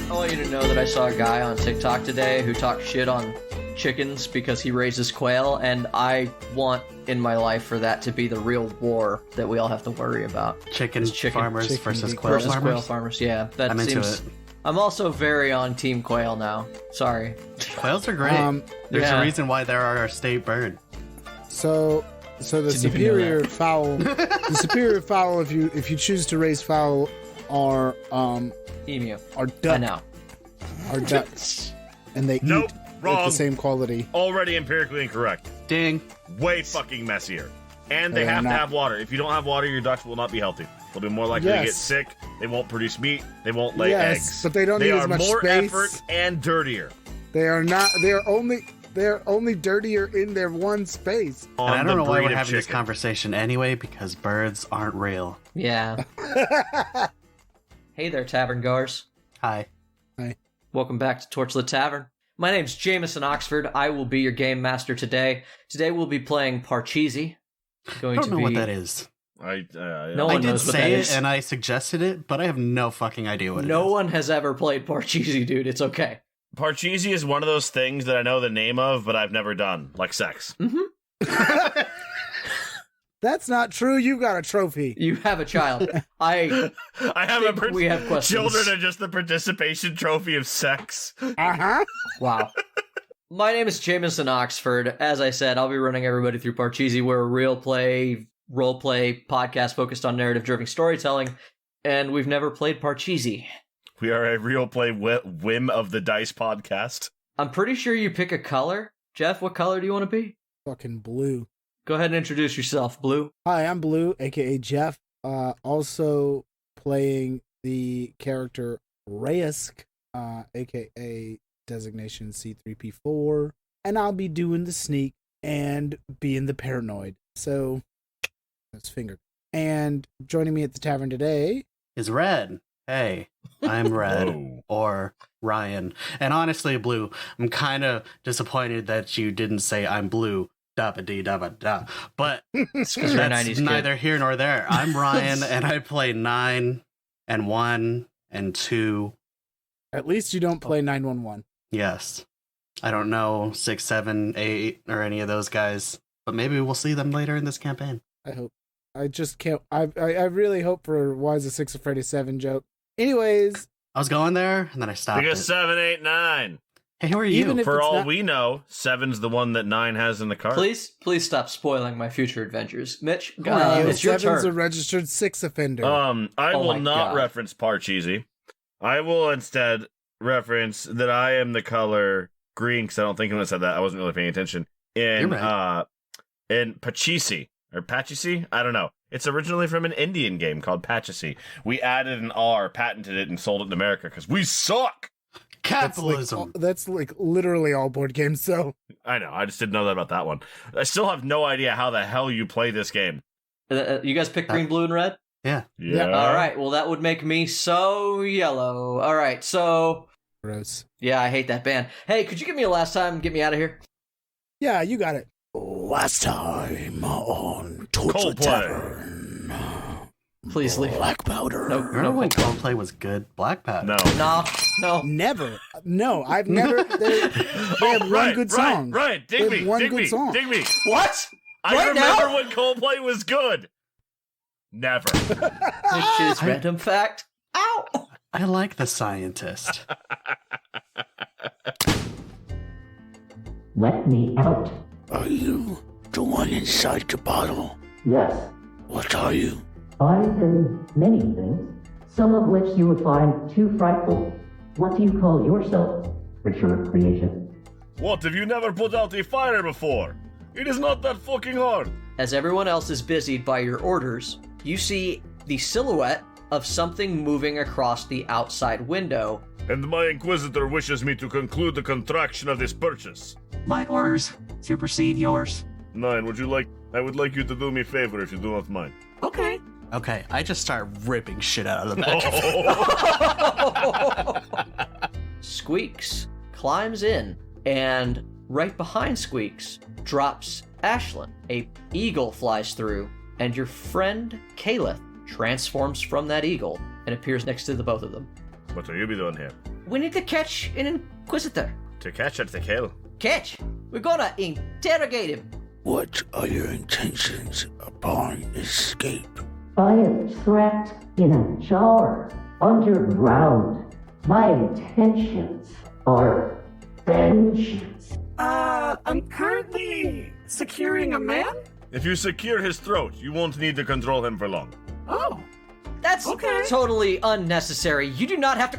I want you to know that I saw a guy on TikTok today who talked shit on chickens because he raises quail, and I want in my life for that to be the real war that we all have to worry about. Chicken farmers versus quail farmers? Quail farmers, yeah. That I'm into it. I'm also very on Team Quail now. Sorry. Quails are great. There's a reason why they're our state bird. So the superior fowl, if you choose to raise fowl, are emu. Are duck. I know. Are ducks, and they eat wrong. with the same quality. Already empirically incorrect. Ding. Way fucking messier. And they have to have water. If you don't have water, your ducks will not be healthy. They'll be more likely to get sick. They won't produce meat. They won't lay eggs. But they don't need as much space. They are more effort and dirtier. They are not. They're only dirtier in their one space. And I don't know why we're having this conversation anyway, because birds aren't real. Yeah. Hey there, Tavern Goers. Hi. Hi. Welcome back to Torchlit Tavern. My name's Jameson Oxford. I will be your game master today. Today we'll be playing Parcheesi. I don't know what that is. No one I did knows what say that it is. and I suggested it, but I have no fucking idea what it is. No one has ever played Parcheesi, dude. It's okay. Parcheesi is one of those things that I know the name of, but I've never done, like sex. Mm-hmm. That's not true. You got a trophy. You have a child. I have we have questions. Children are just the participation trophy of sex. Uh-huh. Wow. My name is Jameson Oxford. As I said, I'll be running everybody through Parcheesi. We're a real play, role-play podcast focused on narrative-driven storytelling, and we've never played Parcheesi. We are a real play whim of the dice podcast. I'm pretty sure you pick a color. Jeff, what color do you want to be? Fucking Blue. Go ahead and introduce yourself, Blue. Hi, I'm Blue, aka Jeff. Also playing the character Reyes, aka designation C3P4, and I'll be doing the sneak and being the paranoid. So that's finger. And joining me at the tavern today is Red. Hey, I'm Red, or Ryan. And honestly, Blue, I'm kind of disappointed that you didn't say I'm Blue. Da-ba-dee-da-ba-da. But that's neither here nor there. I'm Ryan, and I play 9 and 1 and 2. At least you don't play 911. Yes. I don't know 6, 7, 8, or any of those guys, but maybe we'll see them later in this campaign. I hope. I just can't. I really hope for why is a 6 afraid of 7 joke. Anyways, I was going there, and then I stopped. Because 7, 8, 9. Hey, who are you? For all we know, 7's the one that 9 has in the card. Please stop spoiling my future adventures. Mitch, it's your turn. 7's a registered 6 offender. I will not reference Parcheesi. I will instead reference that I am the color green, because I don't think anyone said that. I wasn't really paying attention. In Pachisi, or Pachisi? I don't know. It's originally from an Indian game called Pachisi. We added an R, patented it, and sold it in America, because we suck! Capitalism. That's like literally all board games, so. I know, I just didn't know that about that one. I still have no idea how the hell you play this game. You guys pick green, blue, and red? Yeah. All right, well, that would make me so yellow. All right, so... Gross. Yeah, I hate that band. Hey, could you give me a last time and get me out of here? Yeah, you got it. Last time on Torchlit Tavern. Please leave. Blackpowder. No, remember when Coldplay was good? Blackpowder. No. Never. No, I've never. They have one good song. Right, dig me. What? I remember when Coldplay was good. Never. This is random fact. Ow! I like the scientist. Let me out. Are you the one inside the bottle? Yes. What are you? I am many things, some of which you would find too frightful. What do you call yourself, creature of creation? What, have you never put out a fire before? It is not that fucking hard. As everyone else is busied by your orders, you see the silhouette of something moving across the outside window. And my Inquisitor wishes me to conclude the contraction of this purchase. My orders supersede yours. 9, I would like you to do me a favor if you do not mind. Okay. Okay, I just start ripping shit out of the back. Squeaks climbs in, and right behind Squeaks drops Ashlyn. A eagle flies through, and your friend Caleth transforms from that eagle and appears next to the both of them. What are you be doing here? We need to catch an Inquisitor. To catch or to kill? Catch! We're gonna interrogate him. What are your intentions upon escape? I am trapped in a jar underground. My intentions are vengeance. I'm currently securing a man? If you secure his throat, you won't need to control him for long. Oh, That's Okay. totally unnecessary. You do not have to.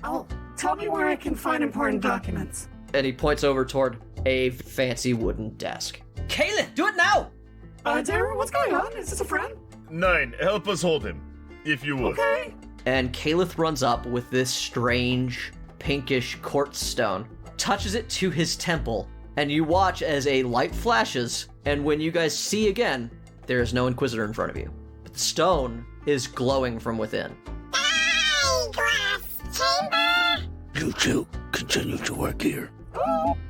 oh, tell me where I can find important documents. And he points over toward a fancy wooden desk. Kaylin, do it now! Daryl, what's going on? Is this a friend? 9, help us hold him, if you would. Okay. And Caliph runs up with this strange, pinkish quartz stone, touches it to his temple, and you watch as a light flashes, and when you guys see again, there is no Inquisitor in front of you. But the stone is glowing from within. You two continue to work here.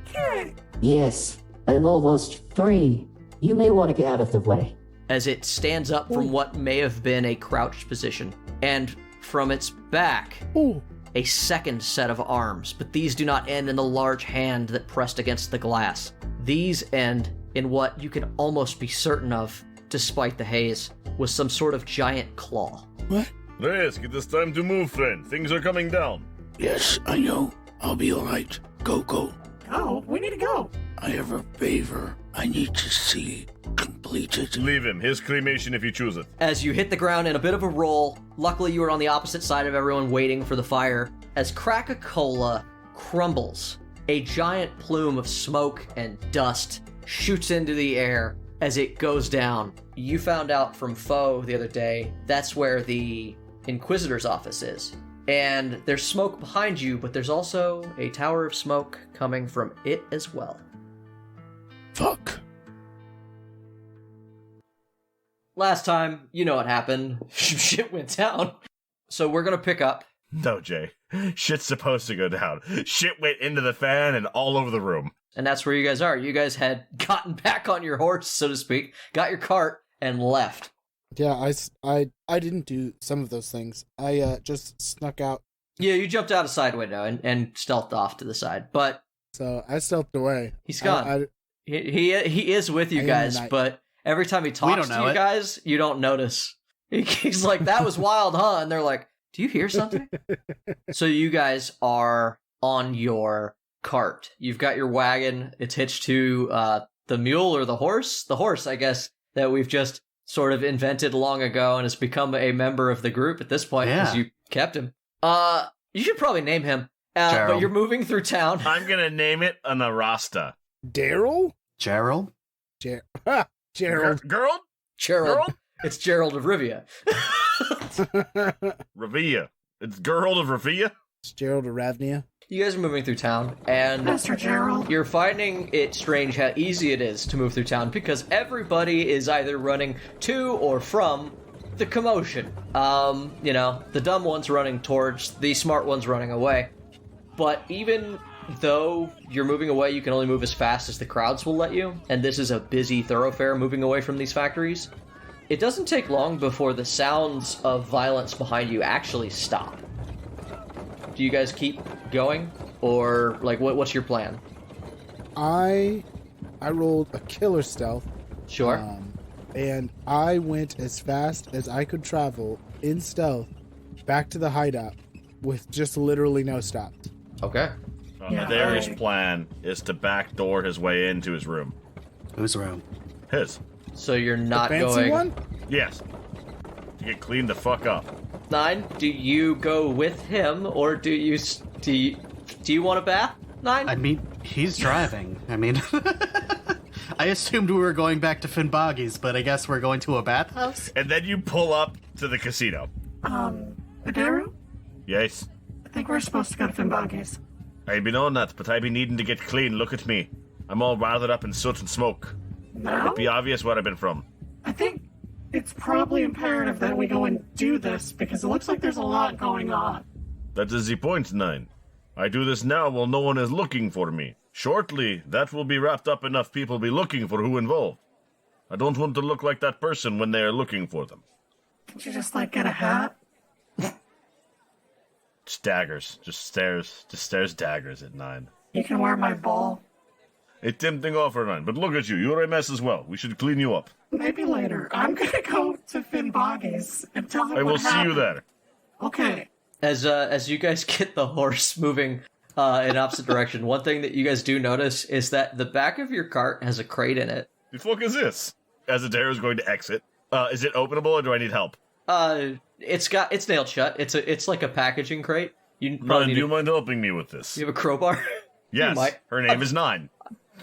Okay. Yes, I'm almost free. You may want to get out of the way. As it stands up from what may have been a crouched position, and from its back, Ooh. a second set of arms, but these do not end in the large hand that pressed against the glass. These end in what you can almost be certain of, despite the haze, was some sort of giant claw. What? Reyes, it is time to move, friend. Things are coming down. Yes, I know. I'll be alright. Go. Oh, we need to go. I have a favor I need to see completed. Leave him. His cremation if you choose it. As you hit the ground in a bit of a roll, luckily you were on the opposite side of everyone waiting for the fire, as Crack-A-Cola crumbles, a giant plume of smoke and dust shoots into the air as it goes down. You found out from Foe the other day, that's where the Inquisitor's office is. And there's smoke behind you, but there's also a tower of smoke coming from it as well. Fuck. Last time, you know what happened. Shit went down. So we're gonna pick up. No, Jay. Shit's supposed to go down. Shit went into the fan and all over the room. And that's where you guys are. You guys had gotten back on your horse, so to speak, got your cart, and left. Yeah, I didn't do some of those things. I just snuck out. Yeah, you jumped out a side window and stealthed off to the side, but So I stealthed away. he's gone. He is with you I am guys, the knight. but every time he talks to you guys, you don't notice. He's like, that was wild, huh? And they're like, do you hear something? So you guys are on your cart. You've got your wagon. It's hitched to the mule or the horse. The horse, I guess, that we've just sort of invented long ago and has become a member of the group at this point because you kept him. You should probably name him. But you're moving through town. I'm gonna name it an Arasta. Daryl? Gerald? Gerald. Gerald? Gerald. It's Gerald of Rivia. Revia. It's Gerald of Revia? It's Gerald of Ravnia. You guys are moving through town, and Mr. Gerald. you're finding it strange how easy it is to move through town because everybody is either running to or from the commotion. The dumb ones running towards, the smart ones running away. But even though you're moving away, you can only move as fast as the crowds will let you, and this is a busy thoroughfare moving away from these factories. It doesn't take long before the sounds of violence behind you actually stop. Do you guys keep going? Or, what's your plan? I rolled a killer stealth. Sure. And I went as fast as I could travel in stealth back to the hideout with just literally no stops. Okay. Darius' plan is to backdoor his way into his room. Whose room? His. So you're not Fancy going... one? Yes. To get cleaned the fuck up. 9, do you go with him, or do you want a bath? 9? I mean, he's driving. I mean, I assumed we were going back to Finboggy's, but I guess we're going to a bathhouse? And then you pull up to the casino. Daryl? Yes. I think we're supposed to go to Finboggy's. I be on that, but I be needing to get clean. Look at me. I'm all lathered up in soot and smoke. No? It be obvious where I've been from. I think it's probably imperative that we go and do this because it looks like there's a lot going on. That is the point, 9. I do this now while no one is looking for me. Shortly, that will be wrapped up enough people be looking for who involved. I don't want to look like that person when they are looking for them. Can't you just, get a hat? Just daggers. Just stares daggers at 9. You can wear my bowl. A tempting offer, 9. But look at you. You're a mess as well. We should clean you up. Maybe later. I'm gonna go to Finn Boggy's and tell him I will what see you happened. there. Okay. As you guys get the horse moving in opposite direction, one thing that you guys do notice is that the back of your cart has a crate in it. The fuck is this? As Adair is going to exit. Is it openable or do I need help? It's nailed shut. It's like a packaging crate. You probably 9, need do you mind helping me with this? you have a crowbar? Yes. might. Her name is 9.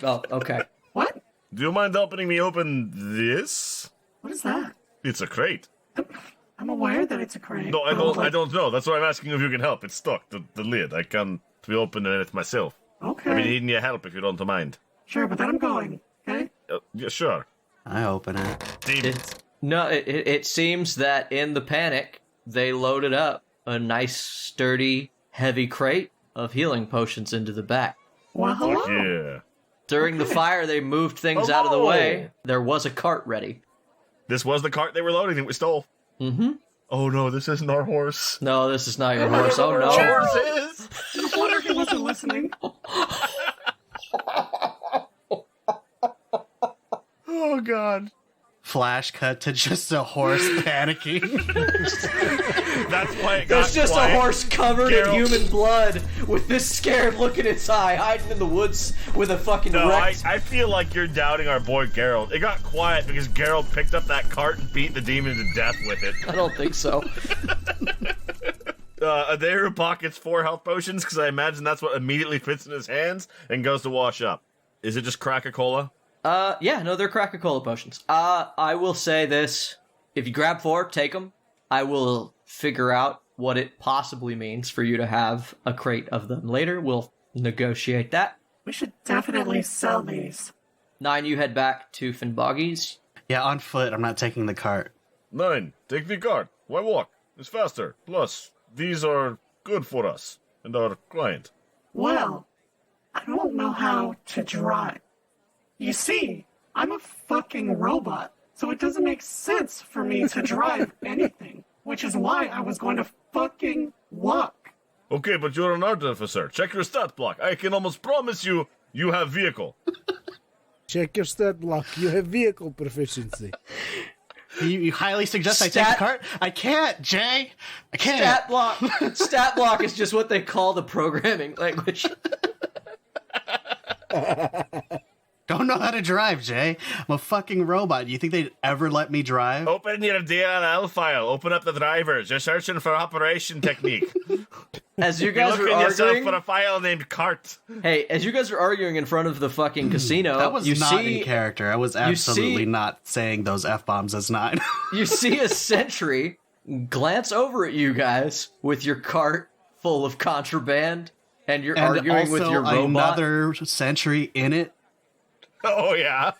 Oh, okay. What? Do you mind helping me open this? What is that? It's a crate. I'm aware that it's a crate. No, I but don't. like- I don't know. That's why I'm asking if you can help. It's stuck. The lid. I can't be opening it myself. Okay. I've been needing your help if you don't mind. Sure, but then I'm going. Okay. Yeah, sure. I open it. Demons. No, it seems that in the panic, they loaded up a nice, sturdy, heavy crate of healing potions into the back. Well, hello. Fuck yeah. During the fire, they moved things out of the way. There was a cart ready. This was the cart they were loading that we stole. Mm-hmm. Oh no, this isn't our horse. No, this is not your horse. Oh, no. Horse is. No wonder he wasn't listening. Oh god. Flash cut to just a horse panicking. That's why it got There's just quiet. a horse covered in Geralt. human blood with this scared look in its eye, hiding in the woods with a fucking No, wrecked... I feel like you're doubting our boy Geralt. It got quiet because Geralt picked up that cart and beat the demon to death with it. I don't think so. Adair pockets 4 health potions because I imagine that's what immediately fits in his hands and goes to wash up. Is it just Crack-a-Cola? Yeah, no, they're Crack-a-Cola potions. I will say this. If you grab 4, take them. I will figure out what it possibly means for you to have a crate of them later. We'll negotiate that. We should definitely sell these. 9, you head back to Finboggy's. Yeah, on foot. I'm not taking the cart. 9, take the cart. Why walk? It's faster. Plus, these are good for us and our client. Well, I don't know how to drive. You see, I'm a fucking robot, so it doesn't make sense for me to drive anything, which is why I was going to fucking walk. Okay, but you're an artificer. Check your stat block. I can almost promise you, you have vehicle. Check your stat block. You have vehicle proficiency. You highly suggest I take the cart? I can't, Jay. I can't. Stat block. Stat block is just what they call the programming language. Don't know how to drive, Jay. I'm a fucking robot. You think they'd ever let me drive? Open your DLL file. Open up the drivers. You're searching for operation technique. As you You're guys are looking yourself arguing, for a file named cart. hey, as you guys are arguing in front of the fucking casino, That was you not see in character. I was absolutely not saying those F-bombs as 9. you see a sentry glance over at you guys with your cart full of contraband, and you're and arguing also with your robot. another sentry in it. Oh, yeah.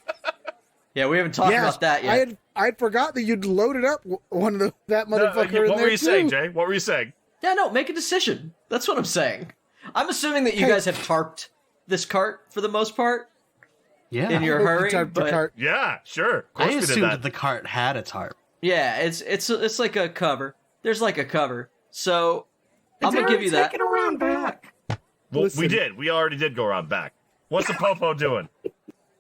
Yeah, we haven't talked about that yet. I'd forgot that you'd loaded up one of that motherfucker in What there were you saying, too. Jay? What were you saying? Yeah, no, make a decision. That's what I'm saying. I'm assuming that you guys have tarped this cart for the most part Yeah. in your You hurry. tarped the but- cart. Yeah, sure. Of course I we did assumed that. the cart had a tarp. Yeah, it's like a cover. There's like a cover. So I'm gonna give you that. Take it around back. Well, Listen. we did. We already did go around back. What's the popo doing?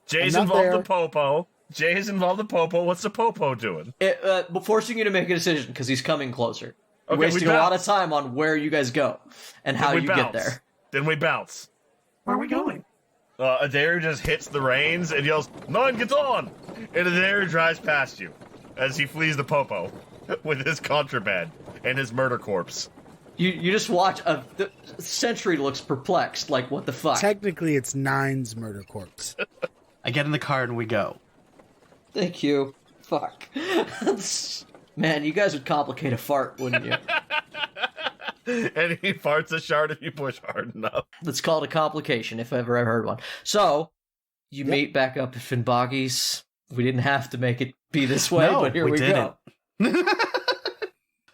Jay's I'm not involved there. the popo. Jay is involved the popo. What's the popo doing? Forcing you to make a decision because he's coming closer. Okay, Wasting we a lot of bounce. time on where you guys go and how Then we you bounce. get there. Then we bounce. Where are we going? Adair just hits the reins and yells, 9, get on! And Adair drives past you as he flees the popo with his contraband and his murder corpse. You just watch the sentry looks perplexed, like what the fuck. Technically, it's 9's murder corpse. I get in the car and we go. Thank you. Fuck. Man, you guys would complicate a fart, wouldn't you? And he farts a shard if you push hard enough. That's called a complication, if ever I heard one. So, you meet back up at Finboggy's. We didn't have to make it be this way, No, but here we we go. didn't.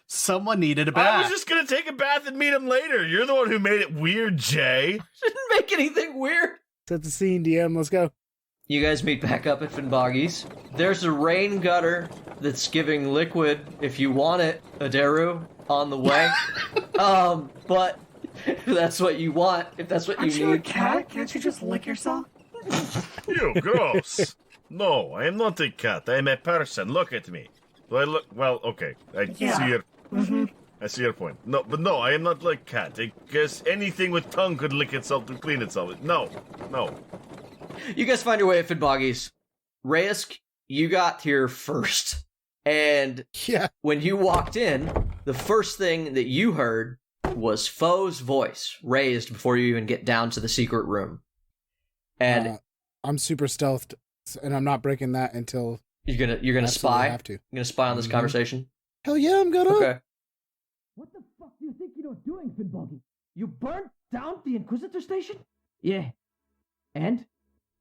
Someone needed a I bath. was just gonna take a bath and meet him later. You're the one who made it weird, Jay. Didn't make anything weird. Set the scene, DM. Let's go. You guys meet back up at Finboggy's. There's a rain gutter that's giving liquid, if you want it, Adaru, on the way. But if that's what you want, if that's what Aren't you you a need. cat? Can't you just lick yourself? You gross. No, I am not a cat. I am a person. Look at me. Do I look? Well, okay. I see your. I see your point. No, but no, I am not like cat. I guess anything with tongue could lick itself to clean itself. No. You guys find your way at Finboggy's. Reyes, you got here first. And Yeah. when you walked in, the first thing that you heard was Foe's voice raised before you even get down to the secret room. And I'm super stealthed, and I'm not breaking that until you're gonna absolutely spy. have to. You're gonna spy on this conversation. Hell yeah, I'm gonna. Okay. What the fuck do you think you're doing, Finboggy? You burnt down the Inquisitor station? Yeah. And?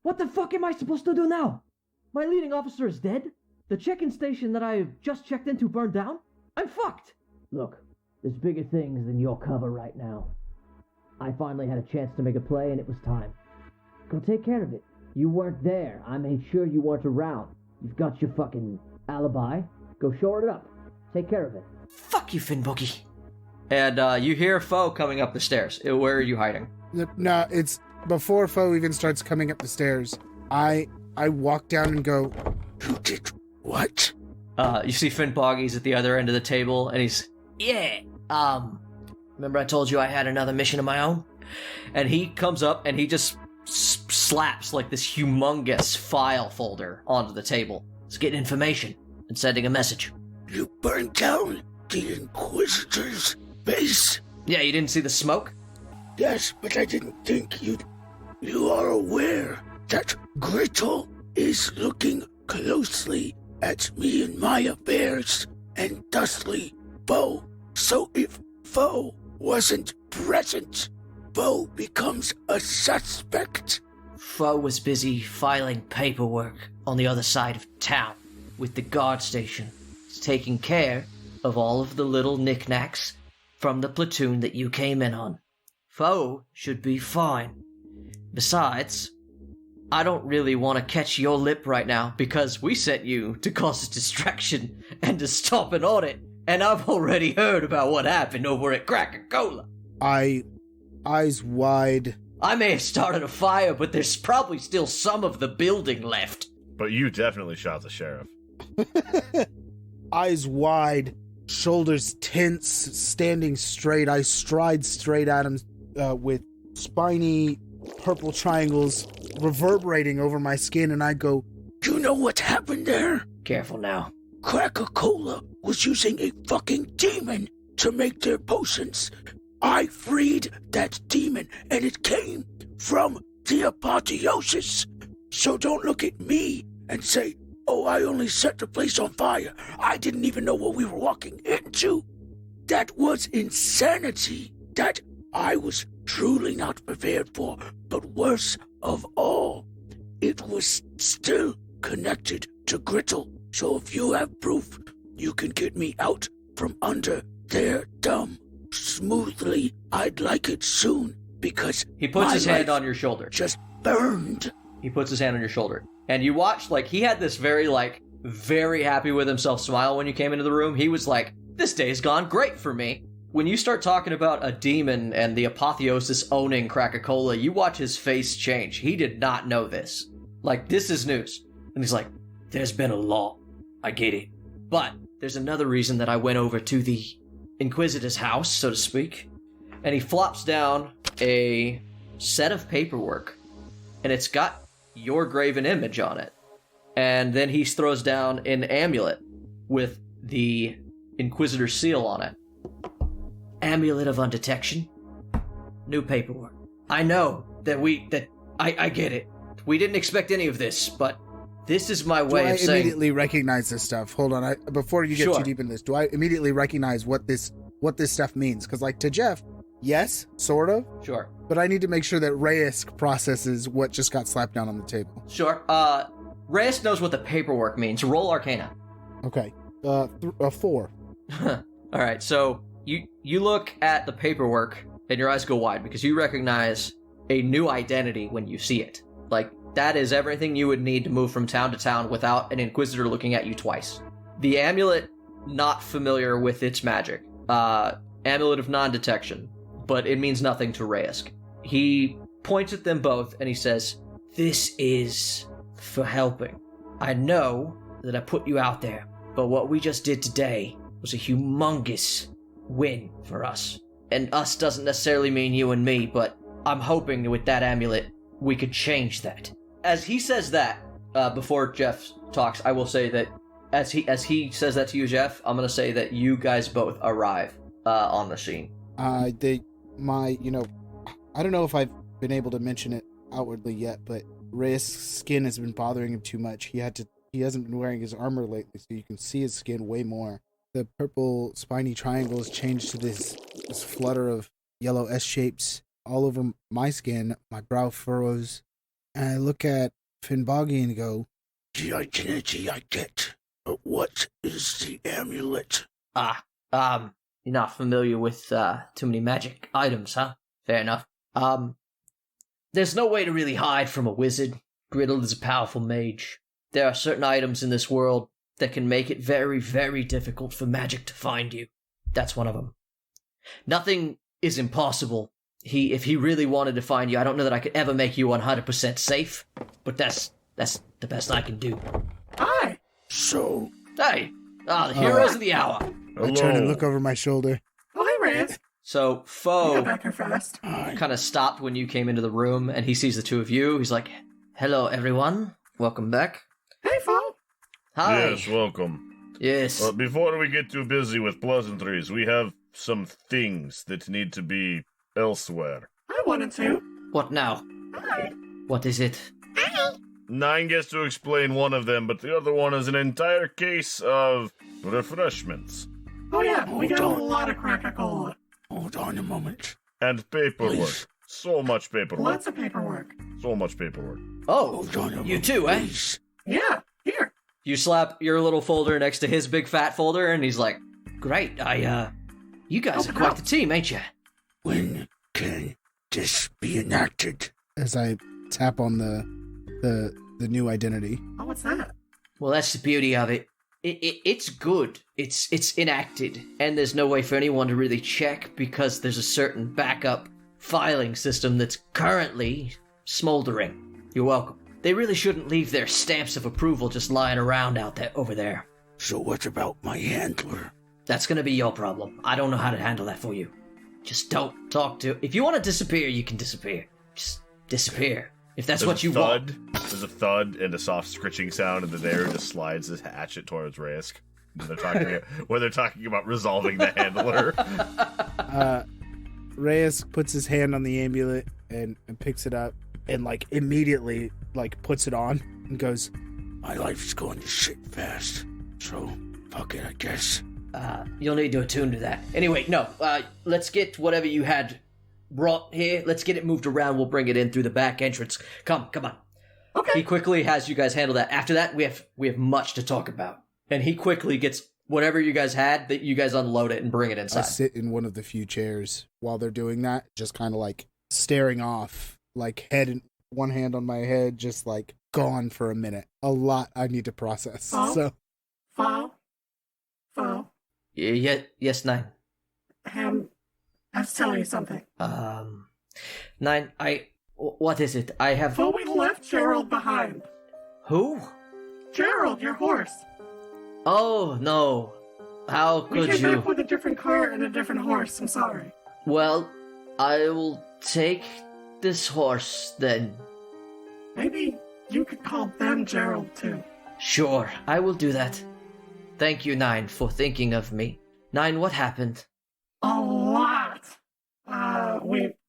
What the fuck am I supposed to do now? My leading officer is dead? The check-in station that I just checked into burned down? I'm fucked! Look, there's bigger things than your cover right now. I finally had a chance to make a play, and it was time. Go take care of it. You weren't there. I made sure you weren't around. You've got your fucking alibi. Go shore it up. Take care of it. Fuck you, Finboggy. And you hear Foe coming up the stairs. Where are you hiding? No, it's before Foe even starts coming up the stairs. I walk down and go, You did what? You see Finboggy's at the other end of the table, and he's, yeah, remember I told you I had another mission of my own? And he comes up and he just slaps like this humongous file folder onto the table. It's getting information and sending a message. You burned down the Inquisitor's base? Yeah, you didn't see the smoke? Yes, but I didn't think you'd... You are aware that Grittle is looking closely at me and my affairs, and thusly Foe. So if Foe wasn't present, Foe becomes a suspect. Foe was busy filing paperwork on the other side of town with the guard station. He's taking care of all of the little knickknacks from the platoon that you came in on. Foe should be fine. Besides, I don't really want to catch your lip right now because we sent you to cause a distraction and to stop an audit, and I've already heard about what happened over at Cracker-Cola. Eyes wide. I may have started a fire, but there's probably still some of the building left. But you definitely shot the sheriff. Eyes wide, shoulders tense, standing straight. I stride straight at him with spiny purple triangles reverberating over my skin, and I go, You know what happened there? Careful now. Cracker-Cola was using a fucking demon to make their potions. I freed that demon, and it came from the apotheosis. So don't look at me and say, oh, I only set the place on fire. I didn't even know what we were walking into. That was insanity. That I was truly not prepared for. But worse of all, it was still connected to Grittle. So if you have proof, you can get me out from under their thumb smoothly. I'd like it soon, because He puts his my hand life on your shoulder. just burned. He puts his hand on your shoulder. And you watch, like, he had this very happy with himself smile when you came into the room. He was like, this day's gone great for me. When you start talking about a demon and the apotheosis owning Cracker-Cola, you watch his face change. He did not know this. Like, this is news. And he's like, there's been a lot. I get it. But there's another reason that I went over to the Inquisitor's house, so to speak. And he flops down a set of paperwork. And it's got your graven image on it. And then he throws down an amulet with the Inquisitor seal on it. Amulet of Undetection. New paperwork. I know that I get it. We didn't expect any of this, but this is my way do I of saying... immediately recognize this stuff? Hold on, before you get Sure. too deep in this, do I immediately recognize what this stuff means? Because, like, to Jeff, yes, sort of, Sure. but I need to make sure that Reyes processes what just got slapped down on the table. Sure. Reyes knows what the paperwork means. Roll Arcana. Okay, 4. All right, so you look at the paperwork and your eyes go wide because you recognize a new identity when you see it. Like, That is everything you would need to move from town to town without an Inquisitor looking at you twice. The amulet, not familiar with its magic. Amulet of non-detection, but it means nothing to Reyes. He points at them both and he says, "This is for helping. I know that I put you out there, but what we just did today was a humongous win for us. And us doesn't necessarily mean you and me, but I'm hoping with that amulet, we could change that." As he says that, before Jeff talks, I will say that as he says that to you, Jeff, I'm going to say that you guys both arrive on the scene. I don't know if I've been able to mention it outwardly yet, but Reyes' skin has been bothering him too much. He hasn't been wearing his armor lately, so you can see his skin way more. The purple spiny triangles changed to this flutter of yellow S-shapes all over my skin. My brow furrows. And I look at Finboggy and go, The identity I get, but what is the amulet? You're not familiar with too many magic items, huh? Fair enough. There's no way to really hide from a wizard. Griddle is a powerful mage. There are certain items in this world that can make it very, very difficult for magic to find you. That's one of them. Nothing is impossible. If he really wanted to find you, I don't know that I could ever make you 100% safe, but that's the best I can do. Hi. So, Hey! The heroes of the hour. I turn and look over my shoulder. Oh, hey, Reyes. So, You got Foe back here fast. kind of stopped when you came into the room, and he sees the two of you. He's like, "Hello, everyone. Welcome back." Hey, Fo. Hi. Yes, welcome. Yes. Before we get too busy with pleasantries, we have some things that need to be elsewhere. I wanted to. What now? Hi. What is it? 9 gets to explain one of them, but the other one is an entire case of refreshments Oh, yeah, we got Hold a on. lot of Coca-Cola. hold on a moment. and paperwork. Please. So much paperwork. Lots of paperwork. So much paperwork. Oh, Hold on a moment, you too, eh? please. Yeah, here. You slap your little folder next to his big fat folder, and he's like, "Great, you guys are quite the team, ain't you?" When can this be enacted? As I tap on the new identity. Oh, what's that? Well, that's the beauty of it. It's good. It's enacted, and there's no way for anyone to really check because there's a certain backup filing system that's currently smoldering. You're welcome. They really shouldn't leave their stamps of approval just lying around out there over there. So what about my handler? That's gonna be your problem. I don't know how to handle that for you. Just don't talk to. If you want to disappear, you can disappear. Just disappear. If that's what you want. There's a thud and a soft scritching sound, and the arrow just slides his hatchet towards Reyes. When they're talking about resolving the handler. Reyes puts his hand on the amulet and picks it up and immediately puts it on and goes, My life's going to shit fast. So, fuck it, I guess. You'll need to attune to that. Anyway, no. Let's get whatever you had brought here. Let's get it moved around. We'll bring it in through the back entrance. Come on. Okay. He quickly has you guys handle that. After that, we have much to talk about. And he quickly gets whatever you guys had, that you guys unload it and bring it I inside. sit in one of the few chairs while they're doing that, just kind of staring off, one hand on my head, just gone for a minute. A lot I need to process. Oh. So Fo. Yes, Nine. I have to tell you something. Nine, what is it? I have... Fo, we left Gerald behind. Who? Gerald, your horse. Oh, no. How We could came you? back with a different car and a different horse. I'm sorry. Well, I will take this horse, then. Maybe you could call them Gerald, too. Sure, I will do that. Thank you, Nine, for thinking of me. Nine, what happened? A lot.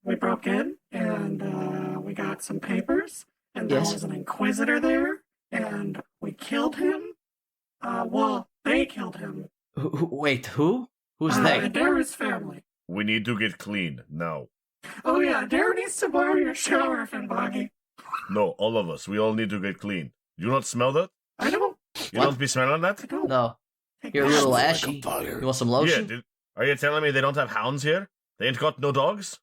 We broke in and we got some papers, and there Yes. was an inquisitor there, and we killed him. They killed him. Wait, who? Who's they? Dara's family. We need to get clean now. Oh yeah, Dara needs to borrow your shower, Finboggy. No, all of us. We all need to get clean. You not smell that? I don't. You don't be smelling that? I don't. No, Take you're a that. little Like a ashy. fire. You want some Yeah, lotion? dude. Are you telling me they don't have hounds here? They ain't got no dogs?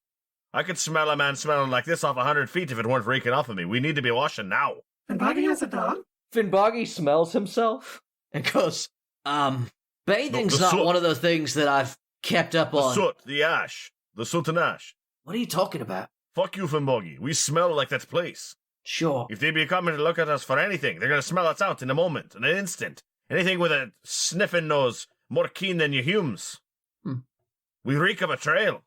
I could smell a man smelling like this off 100 feet if it weren't reeking off of me. We need to be washing now. And Buggy has a dog? Finboggy smells himself and goes, bathing's not soot. one of the things that I've kept up The on. soot, the ash, the soot and ash. What are you talking about? Fuck you, Finboggy. We smell like that place. Sure. If they be coming to look at us for anything, they're going to smell us out in a moment, in an instant. Anything with a sniffing nose more keen than you Humes. We reek of betrayal.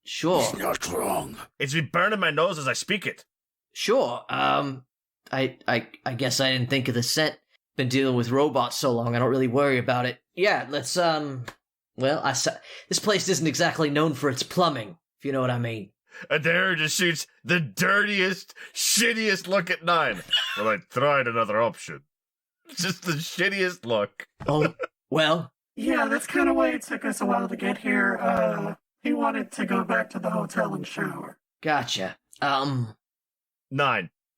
Sure. He's not wrong. It's been burning my nose as I speak it. Sure. I guess I didn't think of the scent. Been dealing with robots so long, I don't really worry about it. Yeah, let's, this place isn't exactly known for its plumbing, if you know what I mean. Adair just shoots the dirtiest, shittiest look at 9. Well, I tried another option. Just the shittiest look. Oh, well. Yeah, that's kind of why it took us a while to get here. He wanted to go back to the hotel and shower. Gotcha. 9.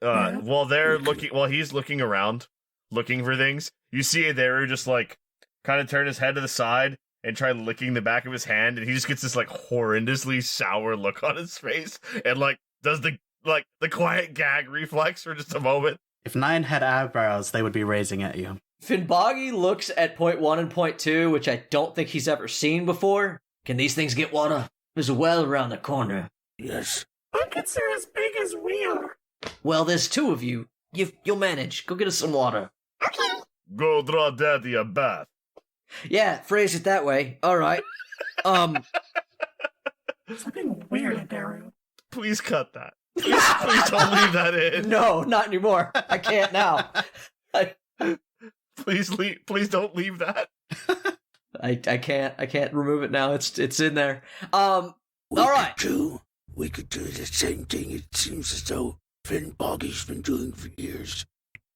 While he's looking around, looking for things, you see Adair just, like, kind of turn his head to the side and try licking the back of his hand, and he just gets this, like, horrendously sour look on his face, and, like, does the quiet gag reflex for just a moment. If 9 had eyebrows, they would be raising at you. Finboggy looks at point 1 and point 2, which I don't think he's ever seen before. Can these things get water? There's a well around the corner. Yes. Buckets are as big as we are. Well, there's 2 of you. You'll manage. Go get us some water. Okay. Go draw Daddy a bath. Yeah, phrase it that way. All right. Something weird, Daru. Please cut that. Please don't leave that in. No, not anymore. I can't now. Please don't leave that. I can't remove it now. It's in there. All right. We could do the same thing. It seems as though Finboggy's been doing for years.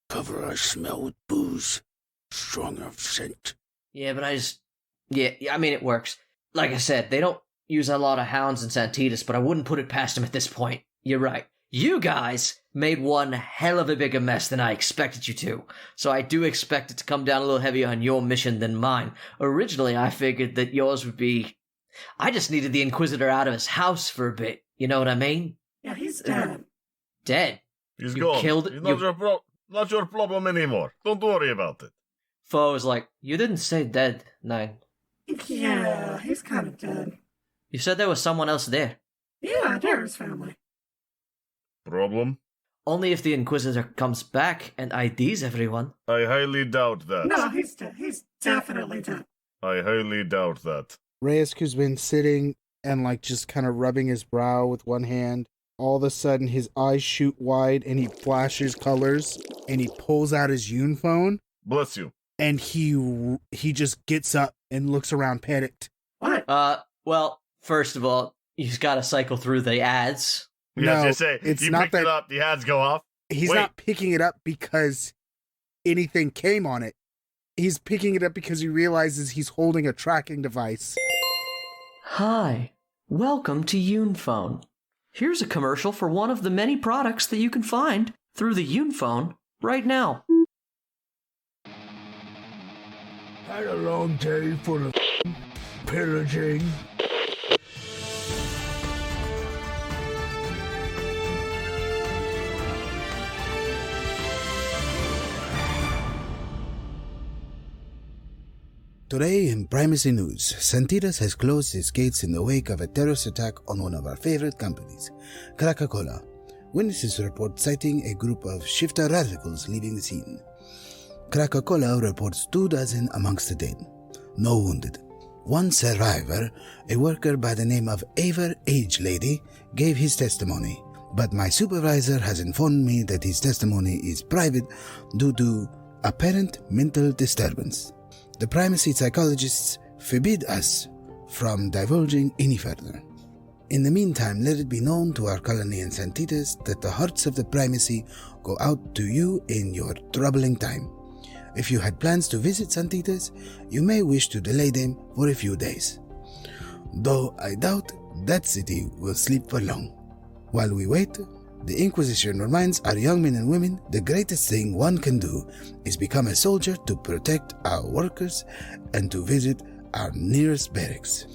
Cover our smell with booze. Stronger scent. Yeah, but I mean, it works. Like I said, they don't use a lot of hounds in Santitas, but I wouldn't put it past them at this point. You're right. You guys made one hell of a bigger mess than I expected you to, so I do expect it to come down a little heavier on your mission than mine. Originally, I figured that yours would be... I just needed the Inquisitor out of his house for a bit, you know what I mean? Yeah, he's dead. He's You gone. killed- He's you- not your problem anymore. Don't worry about it. Foe was like, you didn't say dead, 9. Yeah, he's kind of dead. You said there was someone else there. Yeah, Daru's family. Problem? Only if the Inquisitor comes back and IDs everyone. I highly doubt that. No, he's dead. He's definitely dead. I highly doubt that. Reyes, who's been sitting and like just kind of rubbing his brow with one hand, all of a sudden his eyes shoot wide and he flashes colors and he pulls out his Yun phone. Bless you. And he just gets up and looks around panicked. What? Well, first of all, you've got to cycle through the ads. Yeah, No, just say, it's you not picked that- it up, the ads go off. He's Wait. not picking it up because anything came on it. He's picking it up because he realizes he's holding a tracking device. Hi, welcome to Unphone. Here's a commercial for one of the many products that you can find through the Unphone right now. Had a long day full of pillaging. Today in Primacy News, Santitas has closed its gates in the wake of a terrorist attack on one of our favorite companies, Coca-Cola. Witnesses report citing a group of shifter radicals leaving the scene. Coca-Cola reports 24 amongst the dead, no wounded. One survivor, a worker by the name of Aver Age Lady, gave his testimony, but my supervisor has informed me that his testimony is private due to apparent mental disturbance. The primacy psychologists forbid us from divulging any further. In the meantime, let it be known to our colony in Santitas that the hearts of the primacy go out to you in your troubling time. If you had plans to visit Santitas, you may wish to delay them for a few days. Though I doubt that city will sleep for long. While we wait, the Inquisition reminds our young men and women the greatest thing one can do is become a soldier to protect our workers and to visit our nearest barracks.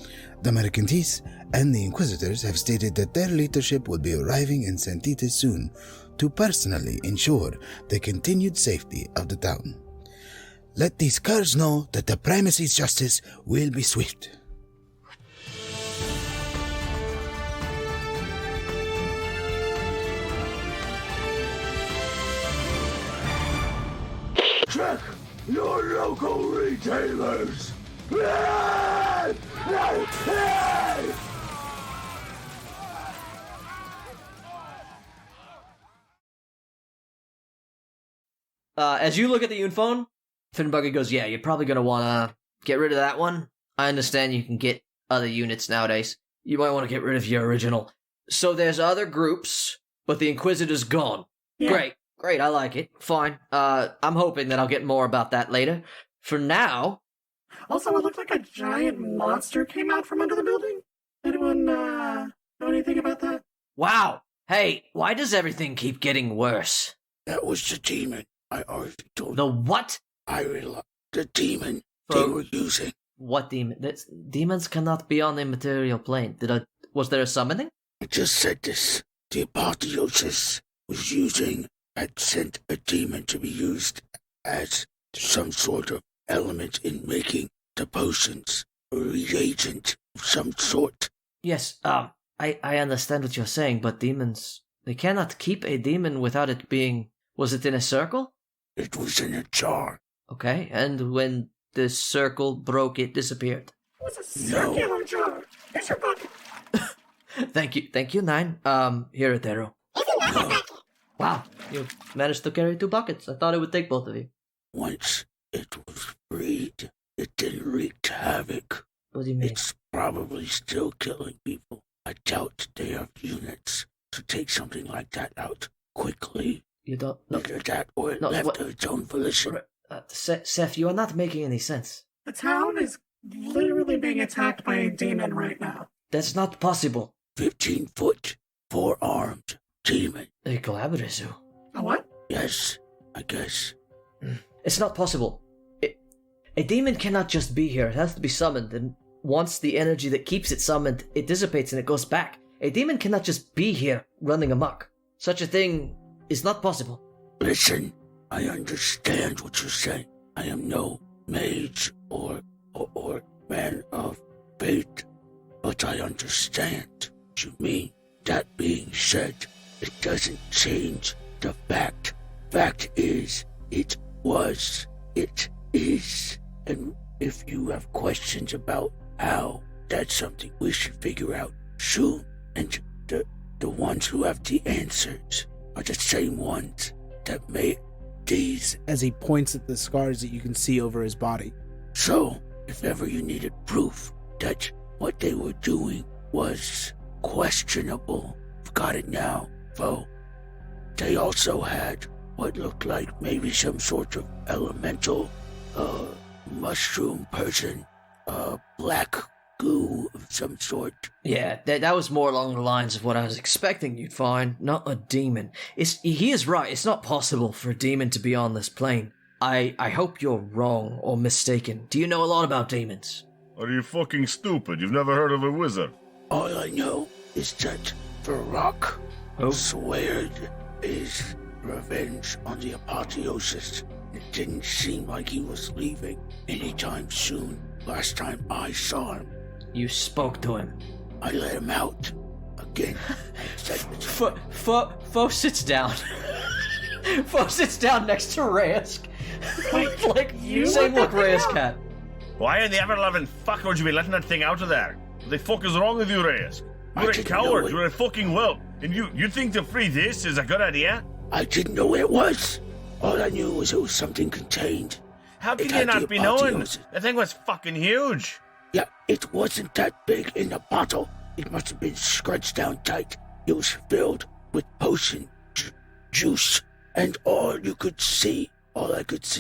The Mercantis and the Inquisitors have stated that their leadership will be arriving in Santitas soon to personally ensure the continued safety of the town. Let these curs know that the Primacy's justice will be swift. Check your local retailers. As you look at the Unphone, Finnbuggy goes, yeah, you're probably going to want to get rid of that one. I understand you can get other units nowadays. You might want to get rid of your original. So there's other groups, but the Inquisitor's gone. Yeah. Great, I like it. Fine. I'm hoping that I'll get more about that later. For now... Also, it looked like a giant monster came out from under the building. Anyone, know anything about that? Wow. Hey, why does everything keep getting worse? That was the demon. I already told you. The what? The demon they were using. What demon? Demons cannot be on the material plane. Was there a summoning? I just said this. The apotheosis was had sent a demon to be used as some sort of element in making the potions, a reagent of some sort. Yes, I understand what you're saying, but demons, they cannot keep a demon without it being... Was it in a circle? It was in a jar. Okay, and when the circle broke, it disappeared. It was a circular jar. Here's your bucket. Thank you, Nine. Here at Arrow. Wow, you managed to carry 2 buckets. I thought it would take both of you. Once it was freed, it then wreaked havoc. What do you mean? It's probably still killing people. I doubt they have units to take something like that out quickly. You don't... Either that or it left of its own volition. Seth, you are not making any sense. The town is literally being attacked by a demon right now. That's not possible. 15-foot, 4-armed demon. A Calabrizu. A what? Yes, I guess. It's not possible. A demon cannot just be here. It has to be summoned, and once the energy that keeps it summoned, it dissipates and it goes back. A demon cannot just be here running amok. Such a thing is not possible. Listen, I understand what you're saying. I am no mage or man of faith, but I understand what you mean. That being said, it doesn't change the fact. Fact is, it was, it is. And if you have questions about how, that's something we should figure out soon. And the ones who have the answers are the same ones that made these. As he points at the scars that you can see over his body. So, if ever you needed proof that what they were doing was questionable, I've got it now, Vo. They also had what looked like maybe some sort of elemental, mushroom person, black goo of some sort. Yeah, that was more along the lines of what I was expecting you'd find, not a demon. He is right, it's not possible for a demon to be on this plane. I hope you're wrong or mistaken. Do you know a lot about demons? Are you fucking stupid? You've never heard of a wizard? All I know is that Varrock sweared his revenge on the apotheosis. It didn't seem like he was leaving anytime soon. Last time I saw him. You spoke to him. I let him out. Again. Fo sits down. Fo sits down next to Reyes. Like, same look Reyes had. Why in the ever-loving fuck would you be letting that thing out of there? What the fuck is wrong with you, Reyes? You're a coward. You're a fucking whelp. And you think to free this is a good idea? I didn't know where it was. All I knew was it was something contained. How can you not be knowing? The thing was fucking huge. Yeah, it wasn't that big in the bottle. It must have been scrunched down tight. It was filled with potion juice. And all I could see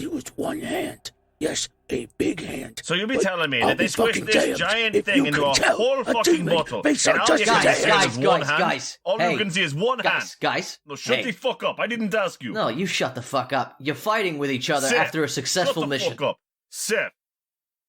was one hand. Yes, a big hand. So you'll be telling me that they squished this giant thing into a whole fucking bottle. And all you can see is one hand. All you can see is one hand. Guys. No, shut the fuck up. I didn't ask you. No, you shut the fuck up. You're fighting with each other Seth, after a successful mission. Shut the fuck up. Seth,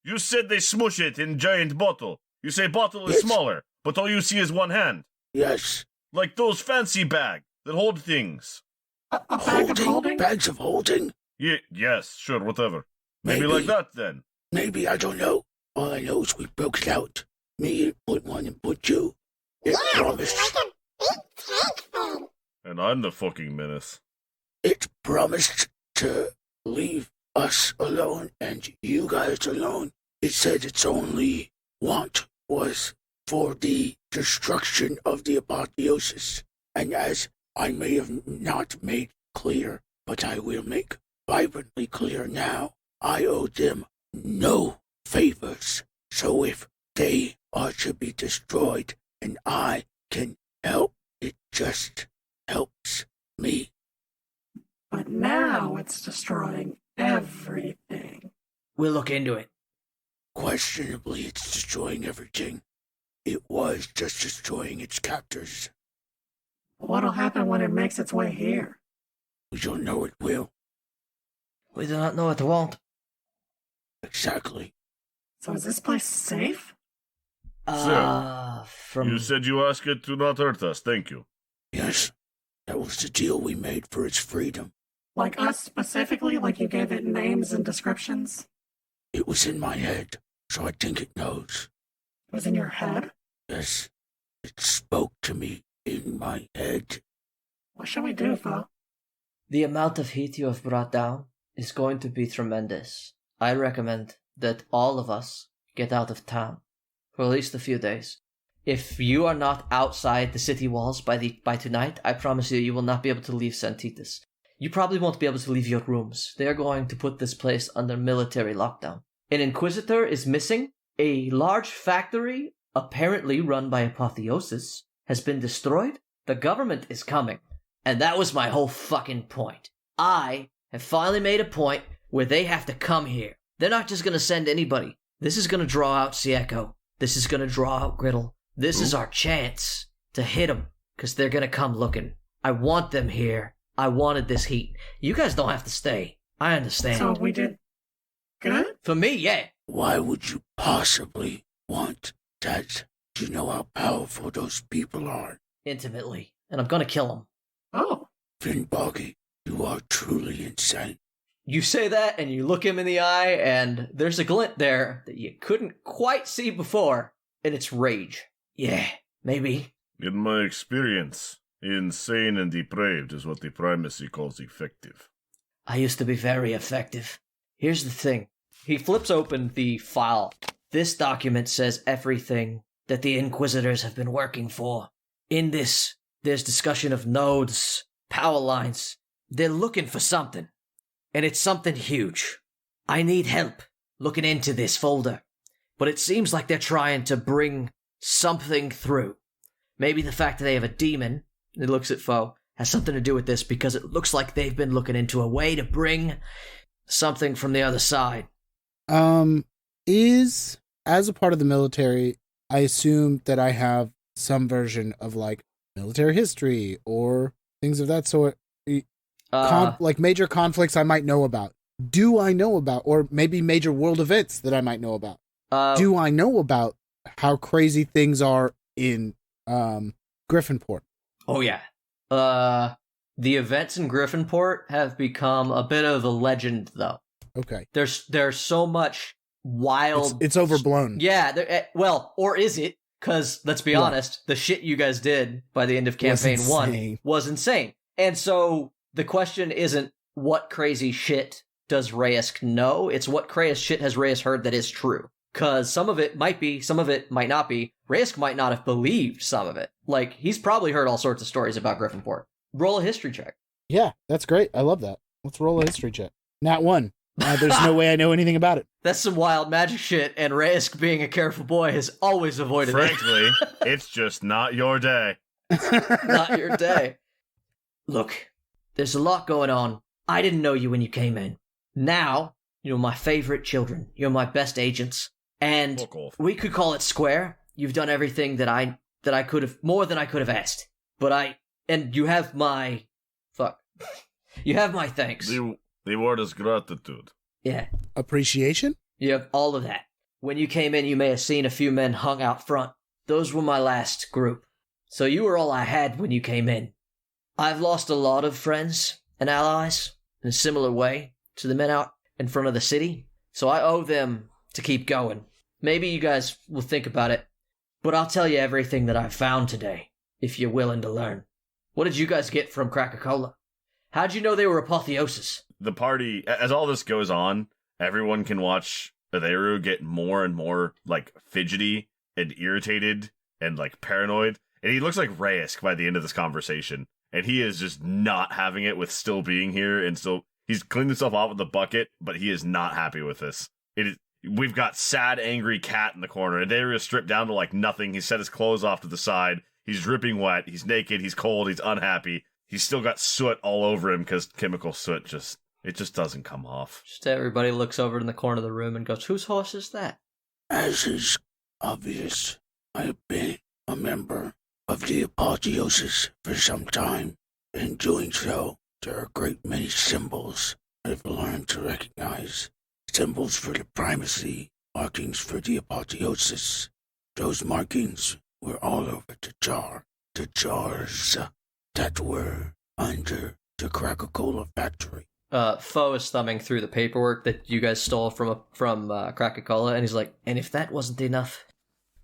you said they smush it in giant bottle. You say bottle is smaller, but all you see is one hand. Yes. Like those fancy bags that hold things. A bag of holding? Bags of holding? Yes, sure, whatever. Maybe like that, then. Maybe, I don't know. All I know is we broke it out. Me and put one and put two. It promised. Like a big tank then. And I'm the fucking menace. It promised to leave us alone and you guys alone. It said its only want was for the destruction of the apotheosis. And as I may have not made clear, but I will make vibrantly clear now, I owe them no favors. So if they are to be destroyed and I can help, it just helps me. But now it's destroying everything. We'll look into it. Questionably, it's destroying everything. It was just destroying its captors. What'll happen when it makes its way here? We don't know it will. We do not know it won't. Exactly. So is this place safe? You said you asked it to not hurt us, thank you. Yes, that was the deal we made for its freedom. Like us specifically? Like you gave it names and descriptions? It was in my head, so I think it knows. It was in your head? Yes, it spoke to me in my head. What should we do, Fo? The amount of heat you have brought down is going to be tremendous. I recommend that all of us get out of town for at least a few days. If you are not outside the city walls by tonight, I promise you will not be able to leave Santitas. You probably won't be able to leave your rooms. They are going to put this place under military lockdown. An Inquisitor is missing. A large factory, apparently run by Apotheosis, has been destroyed. The government is coming. And that was my whole fucking point. I have finally made a point where they have to come here. They're not just going to send anybody. This is going to draw out Sieco. This is going to draw out Griddle. This is our chance to hit them, because they're going to come looking. I want them here. I wanted this heat. You guys don't have to stay. I understand. So we did good? For me, yeah. Why would you possibly want that? Do you know how powerful those people are? Intimately. And I'm going to kill them. Oh. Finnboggy, you are truly insane. You say that, and you look him in the eye, and there's a glint there that you couldn't quite see before, and it's rage. Yeah, maybe. In my experience, insane and depraved is what the primacy calls effective. I used to be very effective. Here's the thing. He flips open the file. This document says everything that the Inquisitors have been working for. In this, there's discussion of nodes, power lines. They're looking for something. And it's something huge. I need help looking into this folder. But it seems like they're trying to bring something through. Maybe the fact that they have a demon, it looks at Foe, has something to do with this, because it looks like they've been looking into a way to bring something from the other side. As a part of the military, I assume that I have some version of like military history or things of that sort. Like major conflicts I might know about. Do I know about, or maybe major world events that I might know about? Do I know about how crazy things are in Griffinport? Oh, yeah. The events in Griffinport have become a bit of a legend, though. Okay. There's so much wild... It's overblown. Yeah, well, or is it? Because, let's be honest, the shit you guys did by the end of Campaign 1 was insane. And so, the question isn't, what crazy shit does Reyes know? It's what crazy shit has Reyes heard that is true. Because some of it might be, some of it might not be. Reyes might not have believed some of it. Like, he's probably heard all sorts of stories about Griffinport. Roll a history check. Yeah, that's great. I love that. Let's roll a history check. Nat 1. There's no way I know anything about it. That's some wild magic shit, and Reyes, being a careful boy, has always avoided it. Frankly, it's just not your day. Not your day. Look, there's a lot going on. I didn't know you when you came in. Now, you're my favorite children. You're my best agents. And we could call it square. You've done everything that I could have, more than I could have asked. And you have my, you have my thanks. The word is gratitude. Yeah. Appreciation? You have all of that. When you came in, you may have seen a few men hung out front. Those were my last group. So you were all I had when you came in. I've lost a lot of friends and allies in a similar way to the men out in front of the city, so I owe them to keep going. Maybe you guys will think about it, but I'll tell you everything that I've found today, if you're willing to learn. What did you guys get from Cracker-Cola? How'd you know they were apotheosis? The party, as all this goes on, everyone can watch Atheru get more and more, like, fidgety and irritated and, like, paranoid. And he looks like Reyes by the end of this conversation. And he is just not having it with still being here and still... He's cleaned himself off with the bucket, but he is not happy with this. We've got sad, angry cat in the corner. Atheru is stripped down to, like, nothing. He set his clothes off to the side. He's dripping wet. He's naked. He's cold. He's unhappy. He's still got soot all over him because chemical soot just doesn't come off. Just everybody looks over in the corner of the room and goes, whose horse is that? As is obvious, I have been a member of the apotheosis for some time. In doing so, there are a great many symbols I've learned to recognize. Symbols for the primacy, markings for the apotheosis. Those markings were all over the jars that were under the Cracker-Cola factory. Foe is thumbing through the paperwork that you guys stole from Cracker-Cola, and he's like, and if that wasn't enough,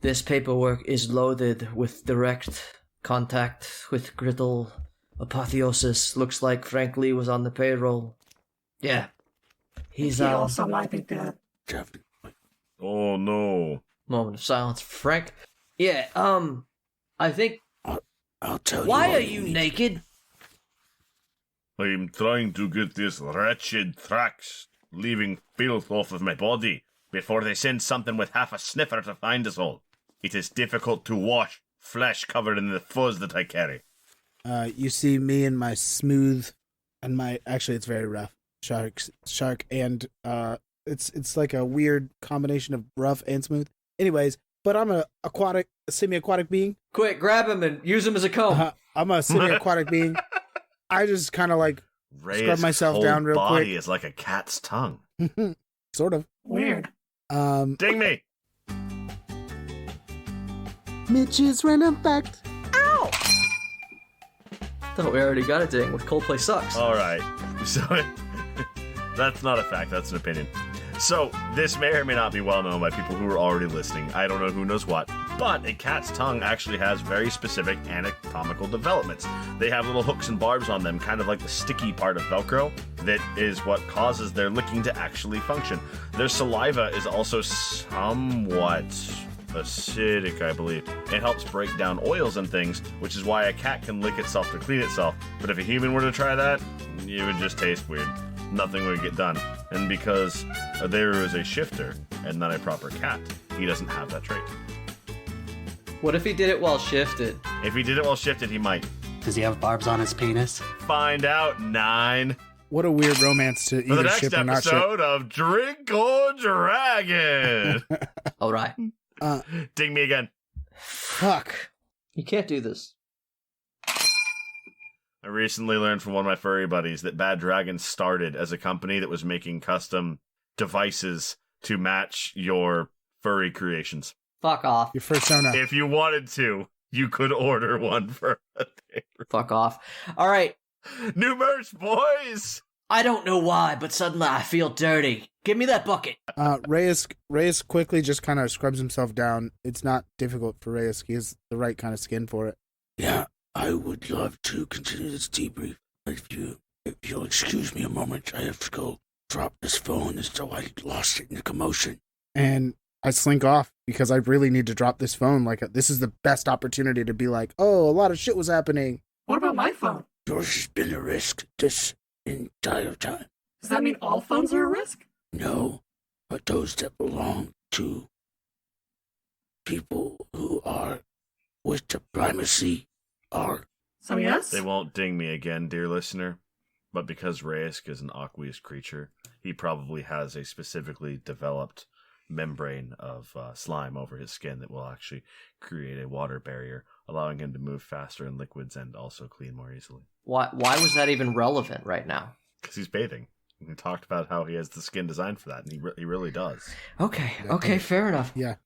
this paperwork is loaded with direct contact with Griddle. Apotheosis looks like Frank Lee was on the payroll. Yeah. He also might be dead. Definitely. Oh, no. Moment of silence for Frank. Yeah, I think... I'll tell you. Why are you naked? I'm trying to get this wretched Thrax leaving filth off of my body before they send something with half a sniffer to find us all. It is difficult to wash flesh covered in the fuzz that I carry. You see me in my smooth and my... Actually, it's very rough. Shark and it's like a weird combination of rough and smooth. Anyways, but I'm a semi-aquatic being. Quick, grab him and use him as a comb. I'm a semi-aquatic being. I just kind of like scrub myself whole down real body quick. is like a cat's tongue. Sort of. Weird. Ding me! Mitch's random fact. Ow! Thought we already got a ding with Coldplay Sucks. Alright, so that's not a fact, that's an opinion. So, this may or may not be well known by people who are already listening. I don't know who knows what. But a cat's tongue actually has very specific anatomical developments. They have little hooks and barbs on them, kind of like the sticky part of Velcro, that is what causes their licking to actually function. Their saliva is also somewhat acidic, I believe. It helps break down oils and things, which is why a cat can lick itself to clean itself. But if a human were to try that, it would just taste weird. Nothing would get done. And because there is a shifter and not a proper cat, he doesn't have that trait. What if he did it while shifted? If he did it while shifted, he might. Does he have barbs on his penis? Find out, 9. What a weird romance to For the either next ship or not ship. episode of Drink or Dragon. All right. Ding me again. Fuck. You can't do this. I recently learned from one of my furry buddies that Bad Dragon started as a company that was making custom devices to match your furry creations. Fuck off. Your persona. If you wanted to, you could order one for a day. Fuck off. All right. New merch, boys! I don't know why, but suddenly I feel dirty. Give me that bucket. Reyes quickly just kind of scrubs himself down. It's not difficult for Reyes. He has the right kind of skin for it. Yeah, I would love to continue this debrief. If you'll excuse me a moment, I have to go drop this phone as though I lost it in the commotion. And I slink off because I really need to drop this phone. Like, this is the best opportunity to be like, oh, a lot of shit was happening. What about my phone? Yours has been a risk this entire time. Does that mean all phones are a risk? No, but those that belong to people who are with the primacy are. So yes? They won't ding me again, dear listener. But because Reyes is an aqueous creature, he probably has a specifically developed membrane of slime over his skin that will actually create a water barrier, allowing him to move faster in liquids and also clean more easily. Why was that even relevant right now? Because he's bathing. We talked about how he has the skin designed for that, and he really does. Okay, fair enough. Yeah.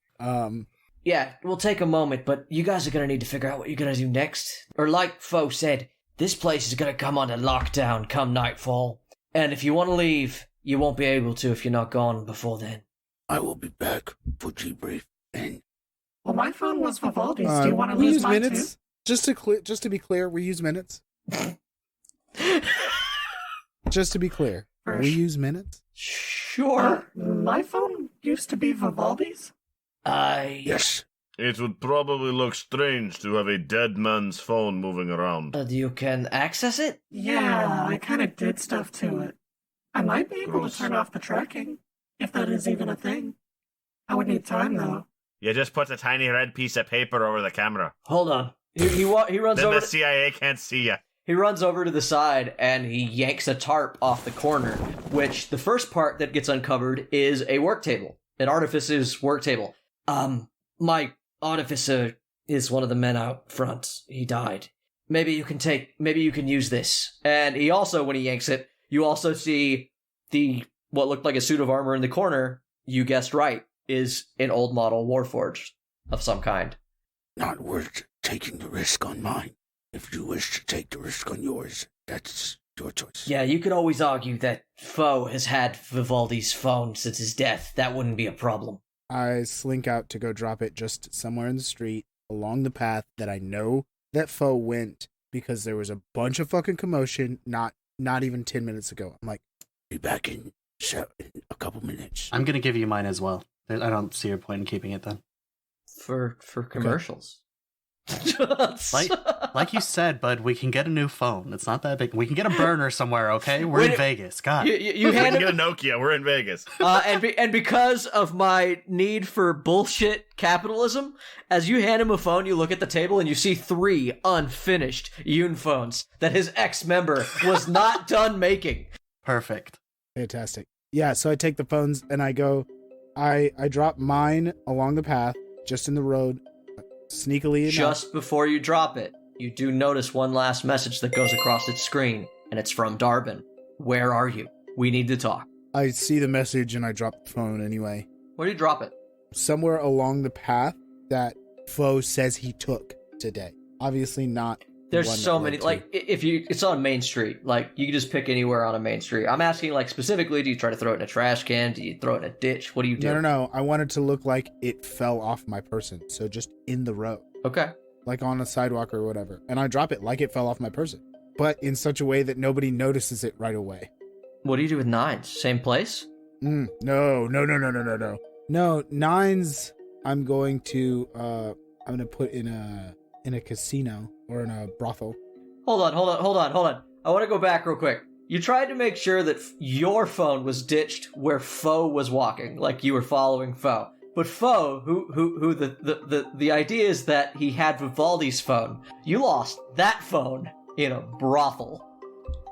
Yeah, we'll take a moment, but you guys are gonna need to figure out what you're gonna do next. Or like Foe said, this place is gonna come under lockdown come nightfall. And if you want to leave, you won't be able to if you're not gone before then. I will be back for debrief. And Well, my phone was Vivaldi's. Do you want to we lose use mine minutes. too? Just to be clear, we use minutes. Just to be clear, we use minutes. Sure. My phone used to be Vivaldi's. yes, It would probably look strange to have a dead man's phone moving around. You can access it? Yeah, I kind of did stuff to it. I might be able to turn off the tracking, if that is even a thing. I would need time, though. You just put a tiny red piece of paper over the camera. Hold on. He runs Then over. the CIA can't see you. He runs over to the side and he yanks a tarp off the corner, which the first part that gets uncovered is a work table, an artificer's work table. My artificer is one of the men out front. He died. Maybe you can use this. And he also, when he yanks it, you also see what looked like a suit of armor in the corner. You guessed right, is an old model Warforged of some kind. not worth taking the risk on mine. If you wish to take the risk on yours, that's your choice. Yeah, you could always argue that Foe has had Vivaldi's phone since his death. That wouldn't be a problem. I slink out to go drop it just somewhere in the street along the path that I know that Foe went because there was a bunch of fucking commotion not even 10 minutes ago. I'm like, Be back in a couple minutes. I'm gonna give you mine as well. I don't see your point in keeping it then. For commercials. Like you said, bud, we can get a new phone. It's not that big. We can get a burner somewhere, okay? We're in Vegas. God. You We hand can him, get a Nokia. We're in Vegas. and because of my need for bullshit capitalism, as you hand him a phone, you look at the table and you see 3 unfinished Yoon phones that his ex-member was not done making. Perfect. fantastic. Yeah, so I take the phones and I go, I drop mine along the path, just in the road, sneakily enough. Just before you drop it, you do notice one last message that goes across its screen, and it's from Darbin. Where are you? We need to talk. I see the message and I drop the phone anyway. Where do you drop it? Somewhere along the path that Foe says he took today. Obviously not. There's one so that many, led to- like, it's on Main Street. Like, you can just pick anywhere on a Main Street. I'm asking, like, specifically, do you try to throw it in a trash can? Do you throw it in a ditch? What do you do? No. I want it to look like it fell off my person. So just in the road. Okay. Like on a sidewalk or whatever. And I drop it like it fell off my person. But in such a way that nobody notices it right away. What do you do with 9s? Same place? No. No, 9s I'm going to put in a casino or in a brothel. Hold on. I want to go back real quick. You tried to make sure that your phone was ditched where Foe was walking, like you were following Foe. But Foe, who the idea is that he had Vivaldi's phone. You lost that phone in a brothel.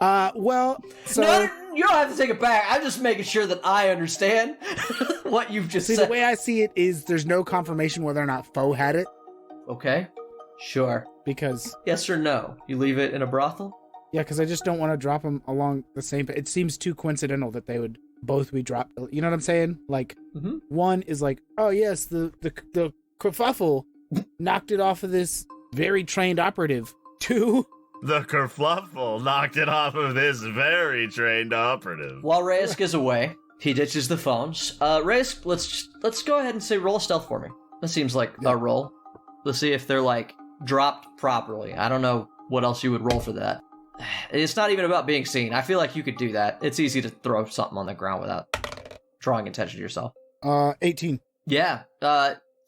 Well, so No, you don't have to take it back. I'm just making sure that I understand what you've just see, said. the way I see it is there's no confirmation whether or not Foe had it Okay, sure. because Yes or no? You leave it in a brothel? because I just don't want to drop them along the same. It seems too coincidental that they would both be dropped. You know what I'm saying? Like one is like, oh yes, the kerfuffle knocked it off of this very trained operative. 2. The kerfluffle knocked it off of this very trained operative. While Reyes is away, he ditches the phones. Reyes, let's go ahead and say roll a stealth for me. That seems like a roll. Let's see if they're like dropped properly. I don't know what else you would roll for that. It's not even about being seen. I feel like you could do that. It's easy to throw something on the ground without drawing attention to yourself. 18. Yeah,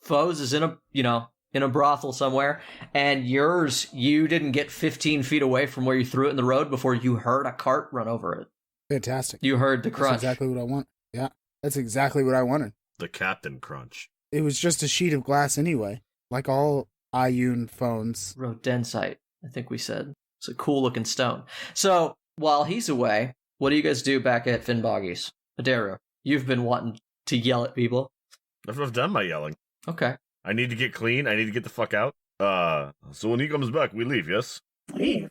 Foes is in a brothel somewhere, and you didn't get 15 feet away from where you threw it in the road before you heard a cart run over it. Fantastic. You heard the That's crunch. exactly what I want. Yeah, that's exactly what I wanted. The Captain Crunch. It was just a sheet of glass anyway, like all Iyun phones. Rodensite, I think we said. It's a cool looking stone. So, while he's away, what do you guys do back at Finnboggy's? Adaru, you've been wanting to yell at people. I've done my yelling. Okay. I need to get clean. I need to get the fuck out. So when he comes back, we leave, yes? Leave.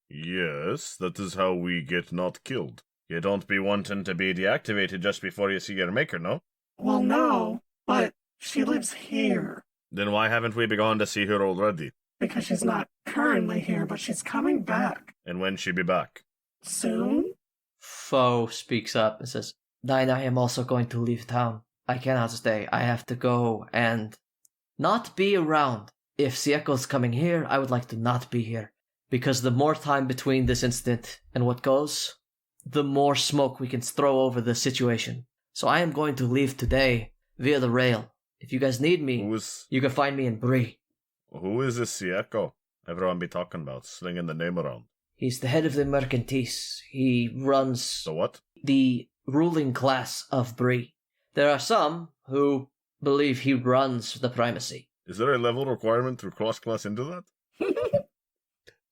Yes, that is how we get not killed. You don't be wanting to be deactivated just before you see your maker, no? Well, no, but she lives here. Then why haven't we begun to see her already? Because she's not currently here, but she's coming back. And when she be back? Soon? Foe speaks up and says, "Nine, I am also going to leave town. I cannot stay. I have to go and not be around. If Sieko's coming here, I would like to not be here. Because the more time between this incident and what goes, the more smoke we can throw over the situation. So I am going to leave today via the rail. If you guys need me, you can find me in Bree." Who is this Sieko everyone be talking about, slinging the name around? He's the head of the Mercantis. He runs The what? the ruling class of Bree. There are some who believe he runs the primacy. Is there a level requirement to cross-class into that?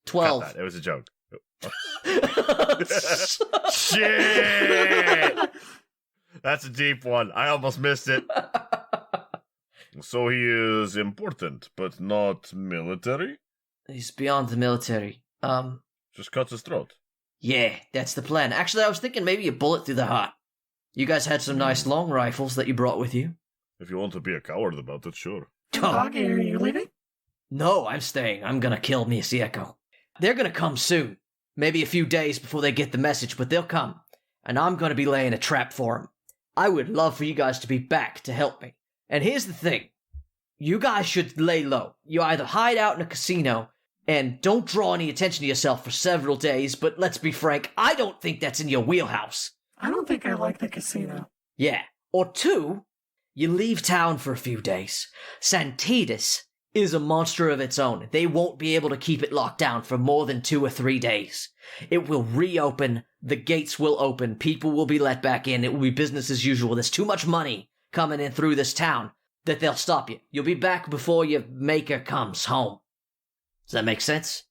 12. Cut that. It was a joke. Shit! Shit! That's a deep one. I almost missed it. So he is important, but not military? He's beyond the military. Just cuts his throat. Yeah, that's the plan. Actually, I was thinking maybe a bullet through the heart. You guys had some nice long rifles that you brought with you. If you want to be a coward about it, sure. Doggy, are you leaving? No, I'm staying. I'm gonna kill me a Sieko. They're gonna come soon. Maybe a few days before they get the message, but they'll come. And I'm gonna be laying a trap for them. I would love for you guys to be back to help me. And here's the thing. You guys should lay low. You either hide out in a casino and don't draw any attention to yourself for several days, but let's be frank, I don't think that's in your wheelhouse. I don't think I like the casino. Yeah. Or two, you leave town for a few days. Santos is a monster of its own. They won't be able to keep it locked down for more than 2 or 3 days. It will reopen, the gates will open, people will be let back in, it will be business as usual. There's too much money coming in through this town that they'll stop you. You'll be back before your maker comes home. Does that make sense?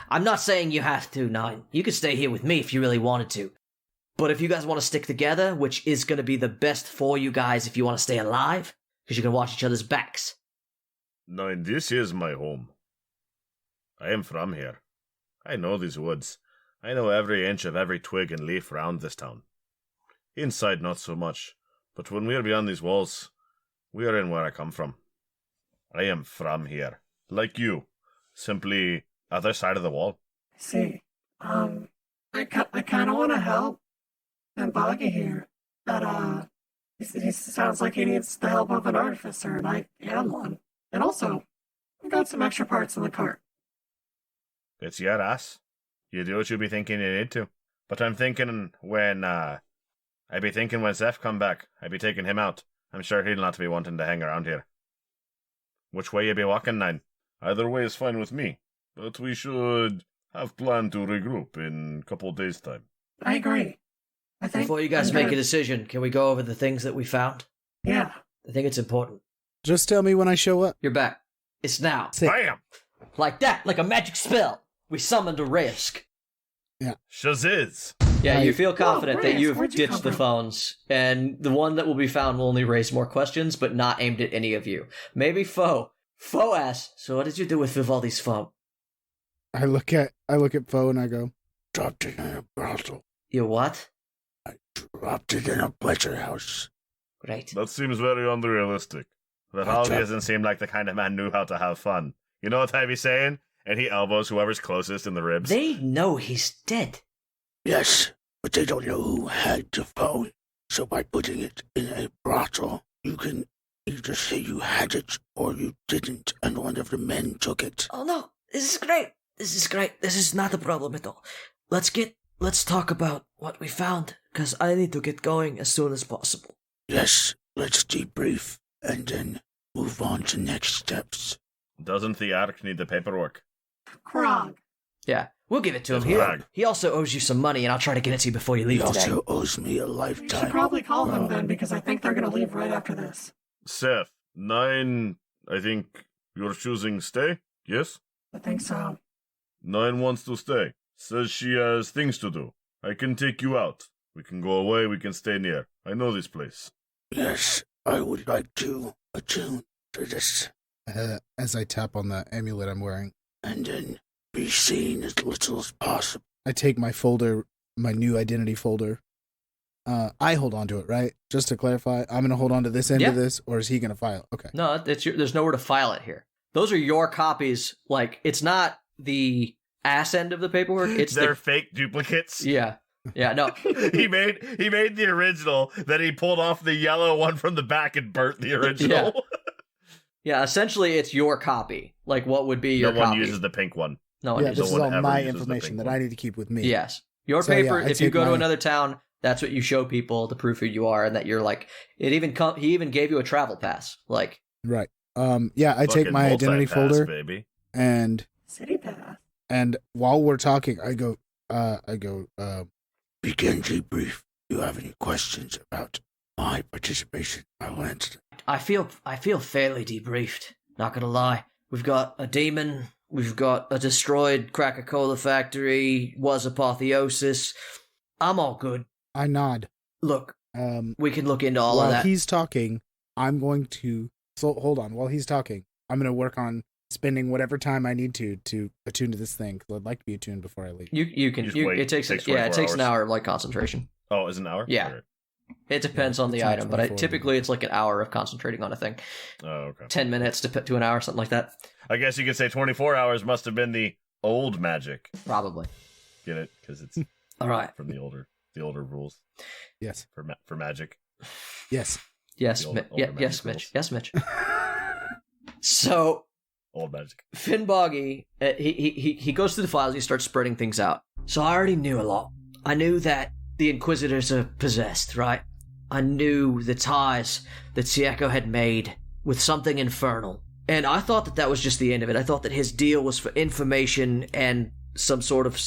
I'm not saying you have to, Nine. You could stay here with me if you really wanted to. But if you guys want to stick together, which is going to be the best for you guys if you want to stay alive, because you can watch each other's backs. No, this is my home. I am from here. I know these woods. I know every inch of every twig and leaf round this town. Inside, not so much. But when we are beyond these walls, we are in where I come from. I am from here. Like you. Simply other side of the wall. See, I kind of want to help. And Boggy here, but, he sounds like he needs the help of an artificer, and I am one. And also, I've got some extra parts in the cart. It's your ass. You do what you be thinking you need to. But I'm thinking when, when Zeph come back, I be taking him out. I'm sure he'll not be wanting to hang around here. Which way you be walking, Nine? Either way is fine with me. But we should have planned to regroup in a couple days' time. I agree. I think Before you guys make a decision, can we go over the things that we found? Yeah. I think it's important. Just tell me when I show up. You're back. It's now. Sick. Bam! Like that, like a magic spell. We summoned a risk. Yeah. Shaziz! Yeah, you feel confident Whoa, that Risk, you've where'd you ditched come the from? phones, and the one that will be found will only raise more questions, but not aimed at any of you. Maybe Foe. Foe asks, so what did you do with Vivaldi's phone? I look at Foe and I go, Dropped it in a brothel. You what? Dropped it in a pleasure house. Great. That seems very unrealistic. Vivaldi doesn't seem like the kind of man who knew how to have fun. You know what I be saying? And he elbows whoever's closest in the ribs. They know he's dead. Yes, but they don't know who had the phone. So by putting it in a brothel, you can either say you had it or you didn't, and one of the men took it. Oh no, this is great. This is great. This is not a problem at all. Let's talk about what we found, because I need to get going as soon as possible. Yes, let's debrief and then move on to next steps. Doesn't the Ark need the paperwork? Krog. Yeah, we'll give it to him. Right. He also owes you some money, and I'll try to get it to you before you He leave today. also owes me a You should lifetime. probably call them then, because I think they're going to leave right after this. Seth, 9, I think you're choosing stay? Yes? I think so. 9 wants to stay. Says she has things to do. I can take you out. We can go away, we can stay near. I know this place. Yes, I would like to attune to this as I tap on the amulet I'm wearing. and then be seen as little as possible. I take my folder, my new identity folder, I hold on to it, right? Just to clarify, I'm going to hold on to this end of this, or is he going to file? Okay. No, there's nowhere to file it here. Those are your copies. Like, it's not the ass end of the paperwork. It's They're fake duplicates. Yeah. Yeah, no. he made the original, then he pulled off the yellow one from the back and burnt the original. Yeah, essentially it's your copy. Like, what would be your copy? No one uses the pink one. No one Yeah, uses this is all my information that I need to keep with me. Yes. Your So, paper, yeah, I if you take go to my- another town, that's what you show people to prove who you are, and that you're like, he even gave you a travel pass. Like, Right. Yeah, I take Fucking my identity multi-pass, folder baby. and City Pass. and while we're talking, I go, Begin debrief. You have any questions about my participation? I will answer them. I feel fairly debriefed, not gonna lie. We've got a demon, we've got a destroyed Cracker-Cola factory, was apotheosis. I'm all good. I nod. Look, Um, we can look into all while of that. he's talking, I'm going to. So hold on. While he's talking, I'm going to work on spending whatever time I need to attune to this thing because I'd like to be attuned before I leave. you can, You just wait. it takes 24 an hours. hour of, like, concentration. Oh, is it an hour? Yeah. Okay. It depends on the it's not item, but 24. typically it's like an hour of concentrating on a thing. Oh, okay. 10 minutes to an hour, something like that. I guess you could say 24 hours must have been the old magic. Probably. Get it? Because it's All right. from the older rules Yes. for magic. Yes. Yes, The older yes, magic Mitch. rules. Yes, Mitch. So, Old magic. Finn Boggy, he goes through the files, he starts spreading things out. So I already knew a lot. I knew that the Inquisitors are possessed, right? I knew the ties that Sieko had made with something infernal. And I thought that was just the end of it. I thought that his deal was for information and some sort of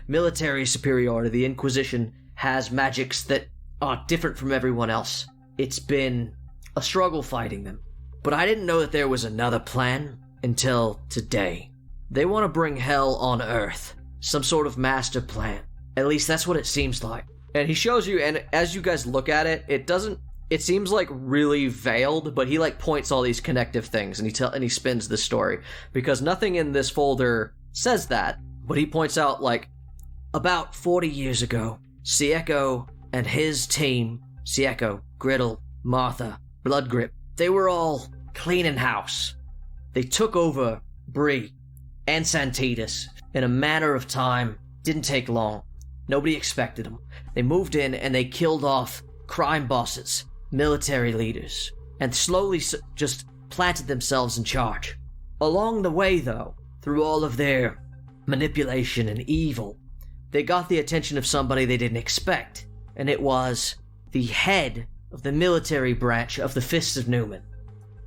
military superiority. The Inquisition has magics that are different from everyone else. It's been a struggle fighting them. But I didn't know that there was another plan until today. They want to bring hell on Earth. Some sort of master plan. At least that's what it seems like. And he shows you, and as you guys look at it, it seems like really veiled, but he like points all these connective things, and he spins this story. Because nothing in this folder says that, but he points out, like, About 40 years ago, Sieko and his team, Sieko, Griddle, Martha, Bloodgrip, they were all cleaning house. They took over Bree and Santitas in a matter of time. Didn't take long. Nobody expected them. They moved in and they killed off crime bosses, military leaders, and slowly just planted themselves in charge. Along the way, though, through all of their manipulation and evil, they got the attention of somebody they didn't expect, and it was the head of the military branch of the Fists of Newman.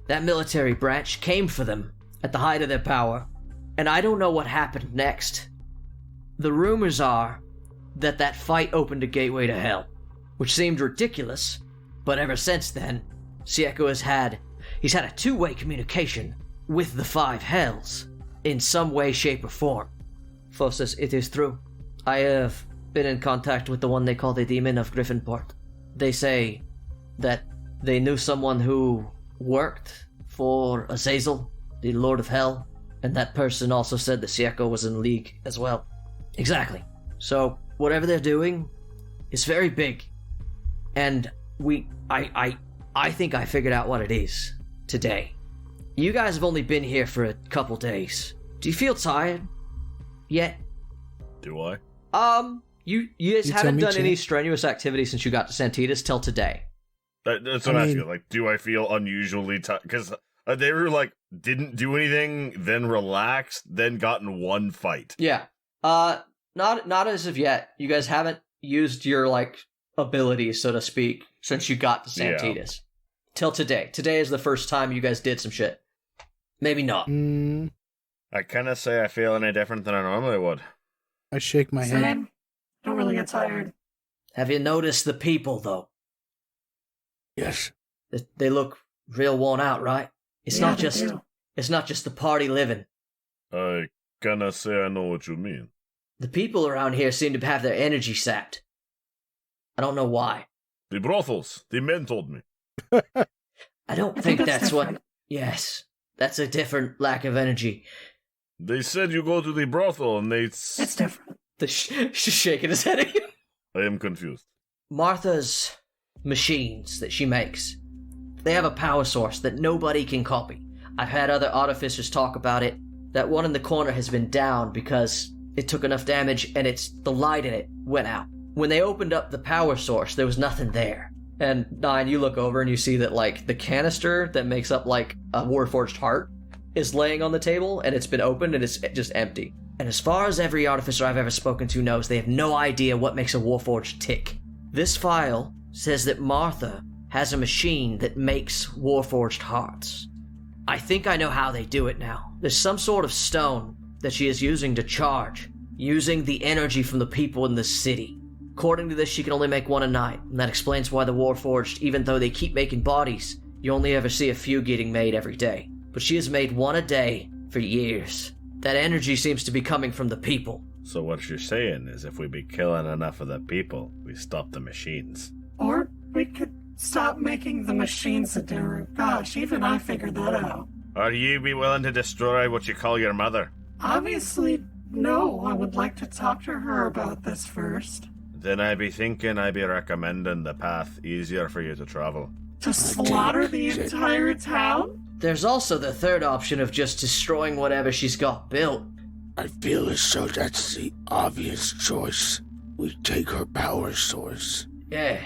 That military branch came for them at the height of their power, and I don't know what happened next. The rumors are that fight opened a gateway to hell, which seemed ridiculous, but ever since then, Sieko has had a two-way communication with the Five Hells in some way, shape, or form. Phossus, it is true. I have been in contact with the one they call the Demon of Griffinport. They say that they knew someone who worked for Azazel, the Lord of Hell, and that person also said that Sieko was in league as well. Exactly. So, whatever they're doing is very big. And I think I figured out what it is today. You guys have only been here for a couple days. Do you feel tired yet? Do I? You guys You haven't tell me, done any Chad. strenuous activity since you got to Santitas till today. That's what I I'm mean- asking. Like, do I feel unusually tired? Because they were like, didn't do anything, then relaxed, then got in one fight. Yeah. Not as of yet. You guys haven't used your, like, abilities, so to speak, since you got to Yeah. Santitas. Till today. Today is the first time you guys did some shit. Maybe not. I kind of say I feel any different than I normally would. I shake my head. Same. Don't really get tired. Have you noticed the people, though? Yes. They look real worn out, right? It's Yeah, not they just do. it's not just the party living. I kind of say I know what you mean. The people around here seem to have their energy sapped. I don't know why. The brothels, the men told me. I don't I think think that's that's what. different. Yes, that's a different lack of energy. They said you go to the brothel and they... It's different. Shaking his head at you. I am confused. Martha's machines that she makes, they have a power source that nobody can copy. I've had other artificers talk about it. That one in the corner has been down because it took enough damage and the light in it went out. When they opened up the power source, there was nothing there. And Nine, you look over and you see that, like, the canister that makes up, like, a Warforged heart is laying on the table, and it's been opened and it's just empty. And as far as every artificer I've ever spoken to knows, they have no idea what makes a Warforged tick. This file says that Martha has a machine that makes Warforged hearts. I think I know how they do it now. There's some sort of stone that she is using to charge, using the energy from the people in the city. According to this, she can only make one a night, and that explains why the Warforged, even though they keep making bodies, you only ever see a few getting made every day. But she has made one a day for years. That energy seems to be coming from the people. So what you're saying is if we be killing enough of the people, we stop the machines. Or we could stop making the machines, Adaru. Gosh, even I figured that out. Are you be willing to destroy what you call your mother? Obviously, no. I would like to talk to her about this first. Then I be thinking I be recommending the path easier for you to travel. To slaughter the entire town? There's also the third option of just destroying whatever she's got built. I feel as though that's the obvious choice. We take her power source. Yeah.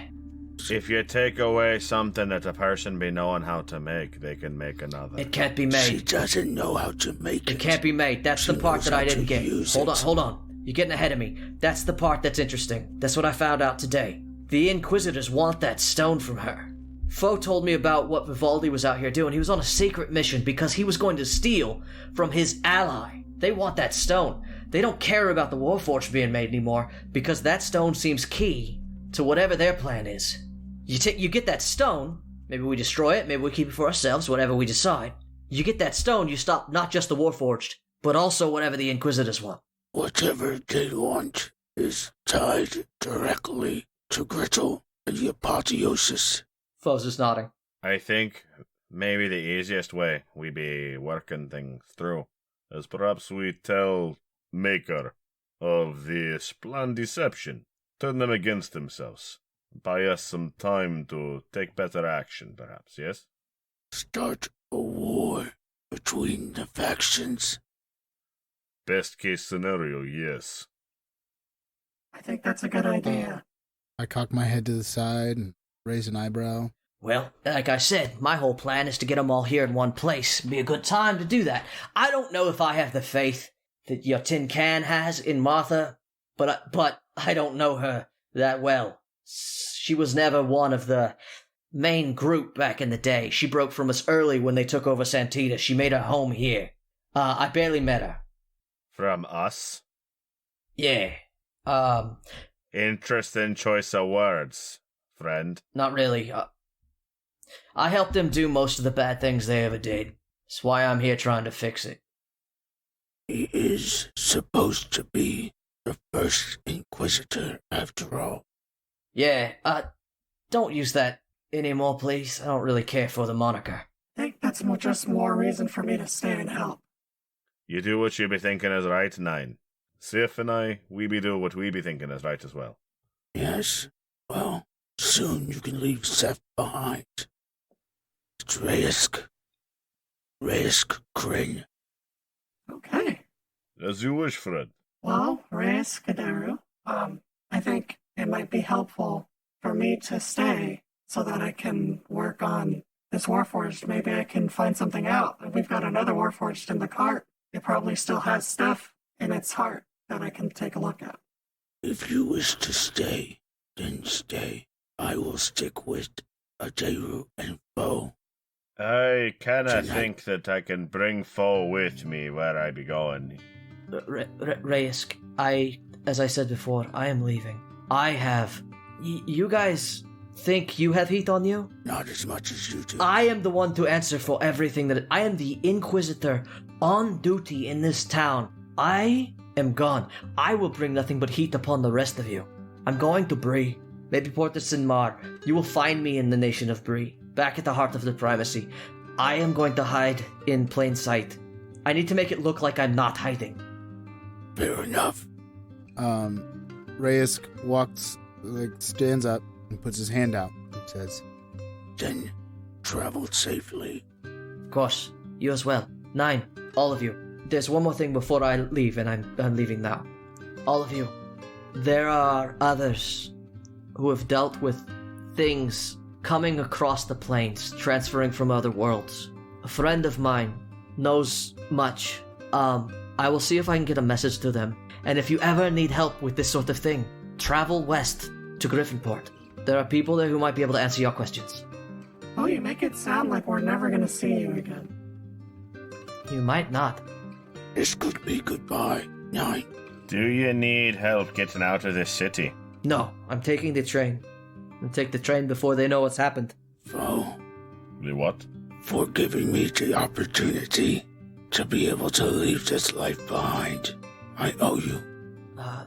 If you take away something that a person be knowing how to make, they can make another. It can't be She made. doesn't know how to make it. It can't be made. That's the part that I didn't get. Hold on. You're getting ahead of me. That's the part that's interesting. That's what I found out today. The Inquisitors want that stone from her. Foe told me about what Vivaldi was out here doing. He was on a secret mission because he was going to steal from his ally. They want that stone. They don't care about the Warforged being made anymore because that stone seems key to whatever their plan is. You get that stone, maybe we destroy it, maybe we keep it for ourselves, whatever we decide. You get that stone, you stop not just the Warforged, but also whatever the Inquisitors want. Whatever they want is tied directly to Gretel and the apotheosis. Foe's just nodding. I think maybe the easiest way we be working things through is perhaps we tell Maker of this plan deception, turn them against themselves, buy us some time to take better action, perhaps, yes? Start a war between the factions. Best case scenario, yes. I think that's a good idea. I cock my head to the side and raise an eyebrow. Well, like I said, my whole plan is to get them all here in one place. It'd be a good time to do that. I don't know if I have the faith that your tin can has in Martha, but I don't know her that well. She was never one of the main group back in the day. She broke from us early when they took over Santita. She made her home here. I barely met her. From us? Yeah. Interesting choice of words, friend. Not really. I helped them do most of the bad things they ever did. That's why I'm here trying to fix it. He is supposed to be the first Inquisitor, after all. Yeah, don't use that anymore, please. I don't really care for the moniker. I think that's just more reason for me to stay and help. You do what you be thinking is right, Nine. Sif and I, we be do what we be thinking is right as well. Yes? Well, soon you can leave Seth behind. It's Reyes Kryn. Okay. As you wish, Fred. Well, Reyes Kadaru, I think it might be helpful for me to stay so that I can work on this Warforged. Maybe I can find something out. We've got another Warforged in the cart. It probably still has stuff in its heart that I can take a look at. If you wish to stay, then stay. I will stick with Adaru and Bo. I kinda think that I can bring Foe with me where I be going. Reyes, as I said before, I am leaving. I have... you guys think you have heat on you? Not as much as you do. I am the one to answer for everything that... I am the Inquisitor on duty in this town. I am gone. I will bring nothing but heat upon the rest of you. I'm going to Bree. Maybe Porta Sin Mar. You will find me in the nation of Bree, back at the heart of the primacy. I am going to hide in plain sight. I need to make it look like I'm not hiding. Fair enough. Reyes walks stands up and puts his hand out and says, Then travel safely. Of course, you as well. 9, all of you. There's one more thing before I leave, and I'm leaving now. All of you. There are others who have dealt with things coming across the plains, transferring from other worlds. A friend of mine knows much. I will see if I can get a message to them. And if you ever need help with this sort of thing, travel west to Griffinport. There are people there who might be able to answer your questions. Oh, you make it sound like we're never gonna see you again. You might not. This could be goodbye, 9. Do you need help getting out of this city? No, I'm taking the train. I'll take the train before they know what's happened. Foe, The what? for giving me the opportunity to be able to leave this life behind. I owe you.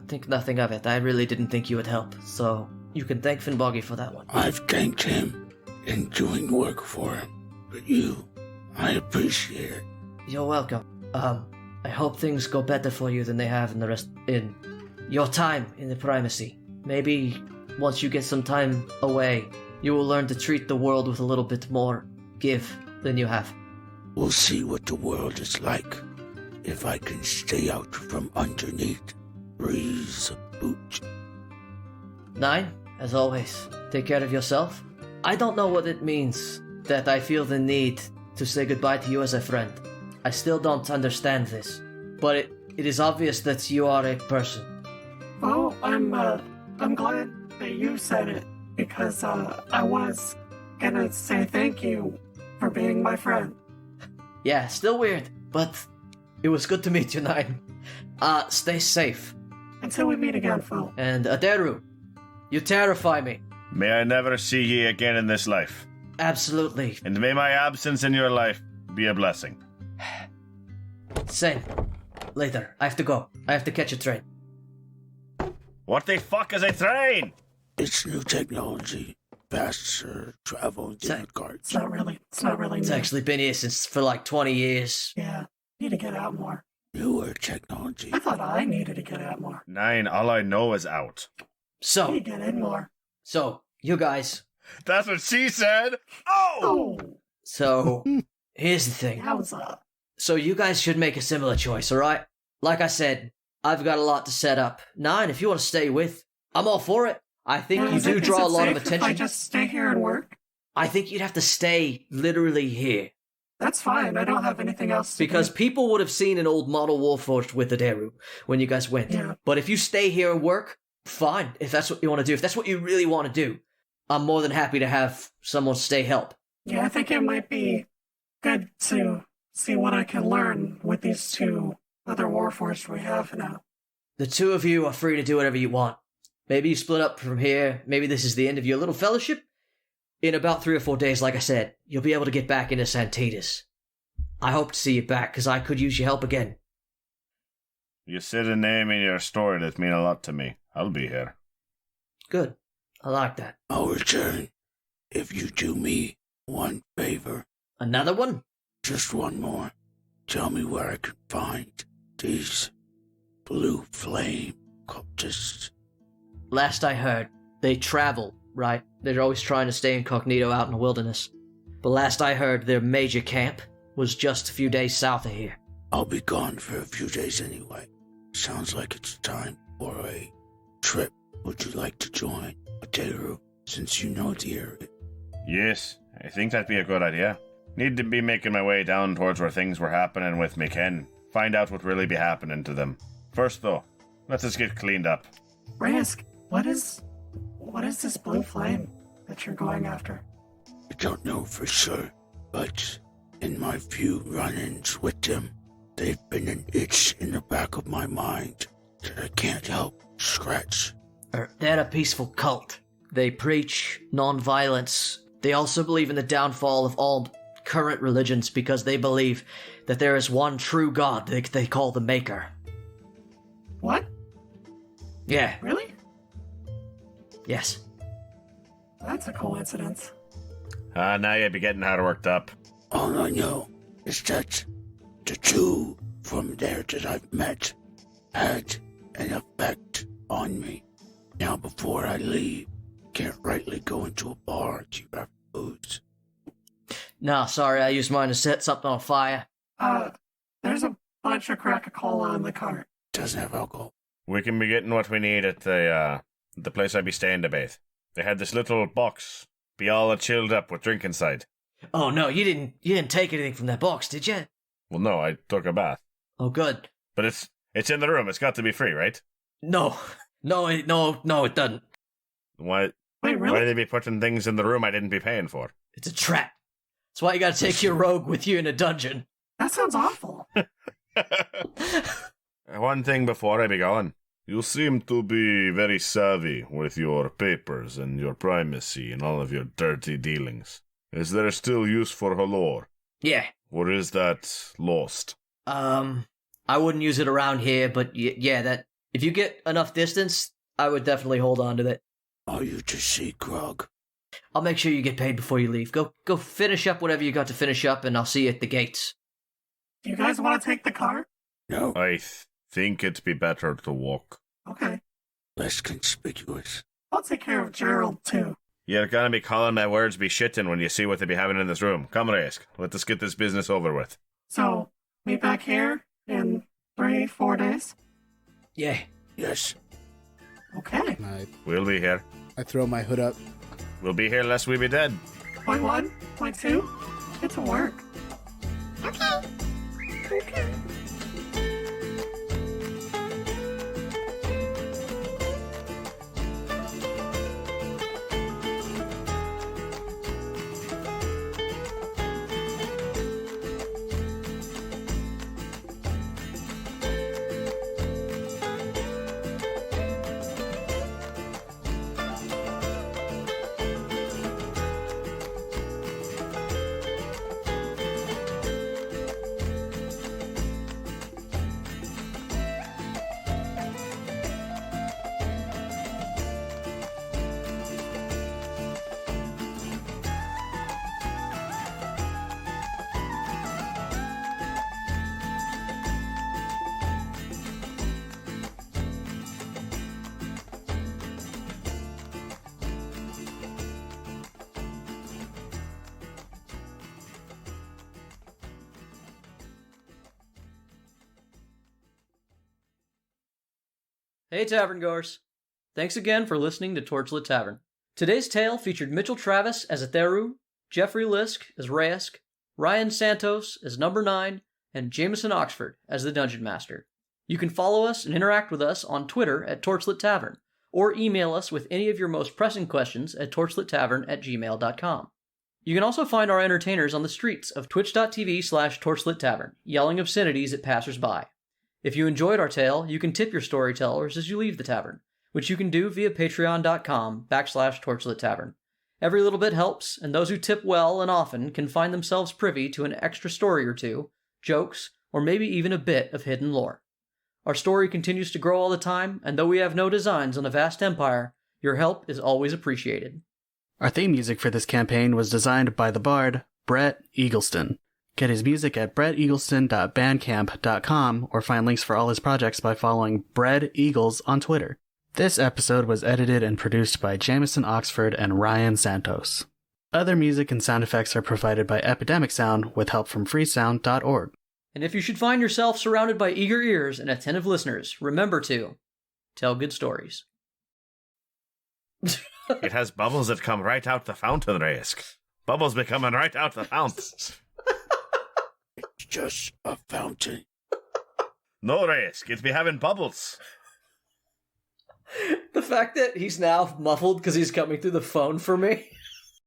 Think nothing of it. I really didn't think you would help, so you can thank Finnboggy for that one. I've thanked him in doing work for him. But you, I appreciate it. You're welcome. I hope things go better for you than they have in your time in the primacy. Maybe once you get some time away, you will learn to treat the world with a little bit more give than you have. We'll see what the world is like if I can stay out from underneath Bree's boot. 9, as always, take care of yourself. I don't know what it means that I feel the need to say goodbye to you as a friend. I still don't understand this, but it is obvious that you are a person. Oh, I'm glad that you said it, because I was gonna say thank you for being my friend. Yeah, still weird, but it was good to meet you, 9. Stay safe. Until we meet again, Phil. And Aderu, you terrify me. May I never see ye again in this life. Absolutely. And may my absence in your life be a blessing. Same. Later. I have to go. I have to catch a train. What the fuck is a train? It's new technology. Faster travel than carts. It's not really It's new. actually been here for like 20 years. Yeah, need to get out more. Newer technology. I thought I needed to get out more. 9, all I know is out. So, Need to get in more. you guys. That's what she said! Oh! So, here's the thing. Yowza. So you guys should make a similar choice, alright? Like I said, I've got a lot to set up. 9, if you want to stay with, I'm all for it. I think you do draw a lot of If I attention. just stay here and work, I think you'd have to stay literally here. that's fine. I don't have anything else to Because do. people would have seen an old model Warforged with Aderu when you guys went. Yeah. But if you stay here and work, fine. If that's what you want to do. If that's what you really want to do, I'm more than happy to have someone stay help. Yeah, I think it might be good to see what I can learn with these 2 other Warforged we have now. The 2 of you are free to do whatever you want. Maybe you split up from here. Maybe this is the end of your little fellowship. In about 3 or 4 days, like I said, you'll be able to get back into Santitas. I hope to see you back, because I could use your help again. You said a name in your story that mean a lot to me. I'll be here. Good. I like that. I'll return if you do me one favor. Another one? Just one more. Tell me where I can find these blue flame cultists. Last I heard, they travel, right? They're always trying to stay incognito out in the wilderness. But last I heard, their major camp was just a few days south of here. I'll be gone for a few days anyway. Sounds like it's time for a trip. Would you like to join, Ateru, since you know the area? Yes, I think that'd be a good idea. Need to be making my way down towards where things were happening with me, Ken. Find out what really be happening to them. First, though, let's just get cleaned up. Risk, what is this blue flame that you're going after? I don't know for sure, but in my few run-ins with them, they've been an itch in the back of my mind that I can't help scratch. They're a peaceful cult. They preach non-violence. They also believe in the downfall of all current religions because they believe that there is one true God they call the Maker. What? Yeah. Really? Yes. That's a coincidence. Now you'd be getting her worked up. All I know is that the 2 from there that I've met had an effect on me. Now before I leave, can't rightly go into a bar to have booze. Nah, sorry, I used mine to set something on fire. There's a bunch of Coca-Cola in the cart. Doesn't have alcohol. We can be getting what we need at the place I be staying to bathe. They had this little box, be all chilled up with drink inside. Oh no, you didn't take anything from that box, did you? Well, no, I took a bath. Oh, good. But it's in the room. It's got to be free, right? No, it doesn't. Why? Wait, really? Why they be putting things in the room I didn't be paying for? It's a trap. That's why you gotta take your rogue with you in a dungeon. That sounds awful. One thing before I be going. You seem to be very savvy with your papers and your primacy and all of your dirty dealings. Is there still use for Halor? Yeah. Or is that lost? I wouldn't use it around here, but yeah, that if you get enough distance, I would definitely hold on to that. Are you to see Grog? I'll make sure you get paid before you leave. Go finish up whatever you got to finish up, and I'll see you at the gates. Do you guys want to take the car? No. I think it'd be better to walk. Okay. Less conspicuous. I'll take care of Gerald, too. You're gonna be calling my words be shitting when you see what they be having in this room. Come, Raisk. Let us get this business over with. So, meet back here in 3-4 days? Yeah. Yes. Okay. We'll be here. I throw my hood up. We'll be here lest we be dead. Point 1, point 2, get to work. Okay. Okay. Hey, Tavern Goers. Thanks again for listening to Torchlit Tavern. Today's tale featured Mitchell Travis as Atheru, Jeffrey Lisk as Raisk, Ryan Santos as Number 9, and Jameson Oxford as the Dungeon Master. You can follow us and interact with us on Twitter at Torchlit Tavern, or email us with any of your most pressing questions at torchlittavern@gmail.com. You can also find our entertainers on the streets of twitch.tv/torchlittavern, yelling obscenities at passersby. If you enjoyed our tale, you can tip your storytellers as you leave the tavern, which you can do via patreon.com/torchlittavern. Every little bit helps, and those who tip well and often can find themselves privy to an extra story or two, jokes, or maybe even a bit of hidden lore. Our story continues to grow all the time, and though we have no designs on a vast empire, your help is always appreciated. Our theme music for this campaign was designed by the bard, Brett Eagleston. Get his music at bretteagleston.bandcamp.com or find links for all his projects by following Bread Eagles on Twitter. This episode was edited and produced by Jameson Oxford and Ryan Santos. Other music and sound effects are provided by Epidemic Sound with help from freesound.org. And if you should find yourself surrounded by eager ears and attentive listeners, remember to tell good stories. It has bubbles that come right out the fountain, Raisk. Bubbles be coming right out the fountain. It's just a fountain. No, Raisk, it be having bubbles. The fact that he's now muffled because he's coming through the phone for me.